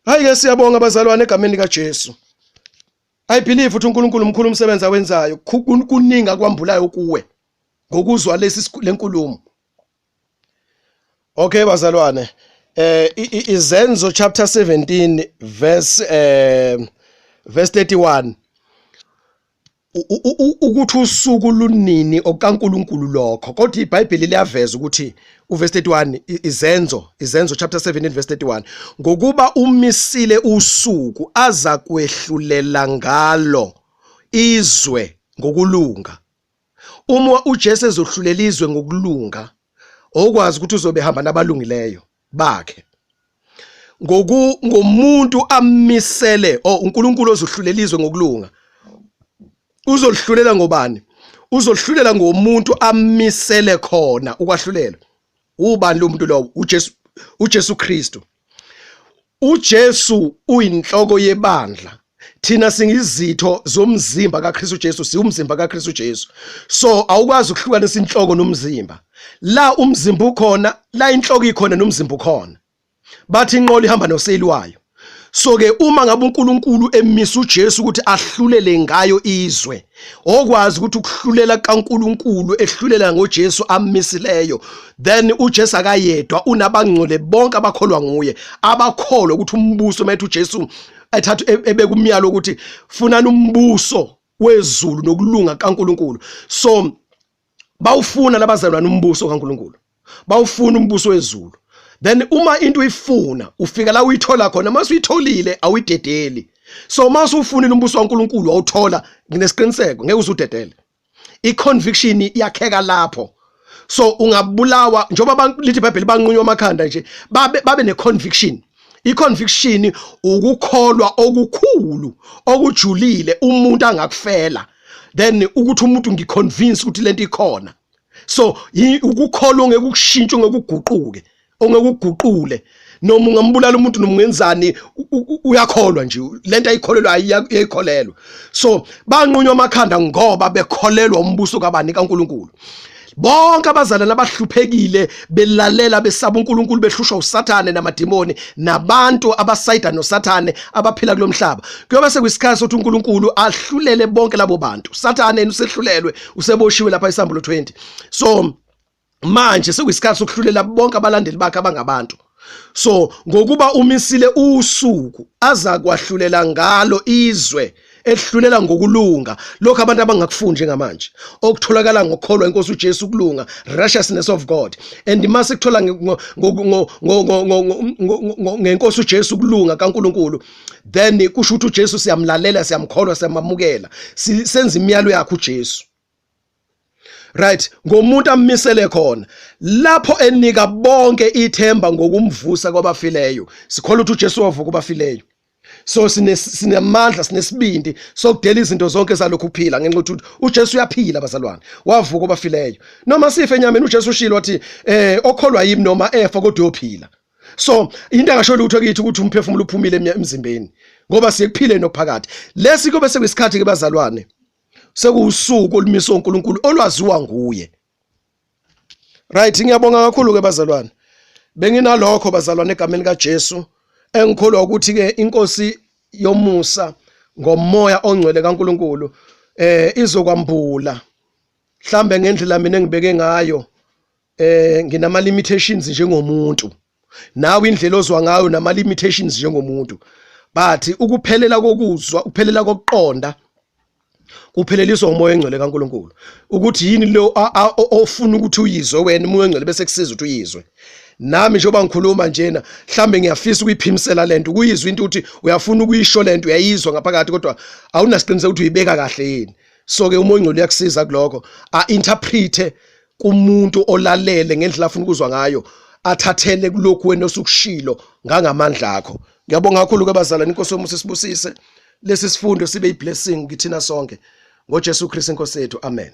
Hayi ke siyabonga abazalwane egameni likaJesu. I believe ukuthi uNkulunkulu umkhulu umsebenzi awenzayo, kuninga kwambulayo kuwe ngokuzwa lenkulumo. Okay bazalwane, Izenzo chapter 17 verse 31, ukuthi usuku lunini okaNkulunkulu lokho. Kodwa iBhayibheli liyaveza ukuthi uverse 31, Izenzo chapter 17 verse 31, ngokuba umisile usuku aza kwehlulela ngalo izwe ngokulunga. Uma uJesu ezohlulela izwe ngokulunga, okwazi ukuthi uzobe hamba nabalungileyo bakhe. Ngomuntu amisele, uNkulunkulu ozohlulela izwe ngokulunga. Uzolhlulela ngobani? Uzolhlulela ngomuntu amisele khona ukwahlulela. Ubani lo muntu lo? uJesu Kristu. uJesu uyinhloko yebandla. Thina singizitho zomzimba kaKristu Jesu, siwumzimba kaKristu Jesu. So awukwazi ukuhlukanisa inhloko nomzimba. La umzimba ukhona, la inhloko ikhona nomzimba ukhona. Bathi inqolo ihamba noselwayo. So ke uma ngabe uNkulunkulu emisa uJesu ukuthi ahlulele ngayo izwe, okwazi ukuthi ukuhlulela kaNkulunkulu ehlulela ngoJesu amisileyo, then uJesu akayedwa, unabangcwele bonke abakholwa nguye, abakholwa ukuthi umbuso methu uJesu ethathu ebeka umyalo ukuthi funani umbuso wezulu nokulunga kaNkulunkulu. So bawufuna labazalwane umbuso kaNkulunkulu, bawufuna umbuso wezulu. Then uma into uyifuna ufika la uyithola khona, mase uyitholile awuyidedeli. So mase ufunile umbuso kaNkulunkulu awuthola nginesiqiniseko ngeke uzudedele. I-conviction yakheka lapho. So ungabulawa njengoba lithi iBhayibheli banqunywa amakhanda nje babe ne-conviction. I-conviction ukukholwa okukhulu okujulile umuntu angakufela, then ukuthi umuntu ngiconvince ukuthi lento ikhona. So ukukholwa ngeke ukushintshe ngeke uguquke, ongekuguqule. Noma ungambulala umuntu noma ungenzani uyakholwa nje, lento ayikholelwa ayikholelwa. So banqunywa amakhanda ngoba bekholelwa umbuso kabani kaNkulunkulu. Bonke abazalwane abahluphekile belalela besaba uNkulunkulu behlushwa uSathane namadimoni nabantu abasayida noSathane abaphila kulomhlaba, kuyobe sekuyisikhathi sokuthi uNkulunkulu ahlulele bonke labo bantu. Sathane usehlulelwe, useboshiwe lapha eSambulo 20. So manje sekuyisikhathi sokuhlulela bonke abalandeli bakhe abangabantu. So ngokuba umisile usuku aza kwahlulela ngalo izwe, ehlulela ngokulunga lokho abantu abangakufundi njengamanje, okutholakala ngokukholwa inkosi uJesu kulunga, righteousness of God. And mase kuthola ngenkosi uJesu kulunga kaNkulunkulu, then kusho ukuthi uJesu siyamlalela, siyamkholwa, siyamamukela, senza imiyalo yakhe uJesu. Right, ngomuntu amisele khona lapho enika bonke ithemba ngokumvusa kwabafileyo. Sikholwa ukuthi uJesu wavuka kwabafileyo. So sinemandla, sinesibindi sokudela izinto zonke zalokhu kuphila ngenxa ukuthi uJesu uyaphila abazalwane, wavuka kwabafileyo. Noma sife enyameni uJesu ushilo wathi okholwa yimi noma efa kodwa uyophila. So into angasho lutho kithi ukuthi umphefumulo uphumile emzimbeni ngoba siyekuphile nophakathi. Lesi kobe sekuyisikhathi ke bazalwane, sekuwusuku olumiswa uNkulunkulu olwaziwa nguye. Right, ngiyabonga kakhulu ke bazalwane. Benginalokho bazalwane egameni kaJesu, engikholwa ukuthi ke inkosi yomusa ngomoya ongcwele kaNkulunkulu izokwambula mhlambe ngendlela mina engibeke ngayo. Nginama limitations njengomuntu, nawe indlela ozwa ngayo nama limitations njengomuntu, but ukuphelela kokuzwa, uphelela kokuqonda kupheleliswa umoya engcwele kaNkulunkulu ukuthi yini lo ofuna ukuthi uyizwe wena umoya engcwele bese kusiza ukuthi uyizwe. Nami njengoba ngikhuluma njena mhlambe ngiyafisa ukuyiphimisela lento, kuyizwa into ukuthi uyafuna ukuyisho lento, uyayizwa ngaphakathi kodwa awunasiqiniseko ukuthi uyibeka kahle yini. So ke umoya engcwele uyakusiza kuloko, interprete kumuntu olalele ngendlela afuna ukuzwa ngayo, athathele kulokhu wena osukushilo ngangamandla akho. Ngiyabonga kakhulu ke bazalwane, inkosi yomusa sibusise lesi sifundo sibe yiblessing kithina sonke ngoJesu Kristu inkosi yethu, amen.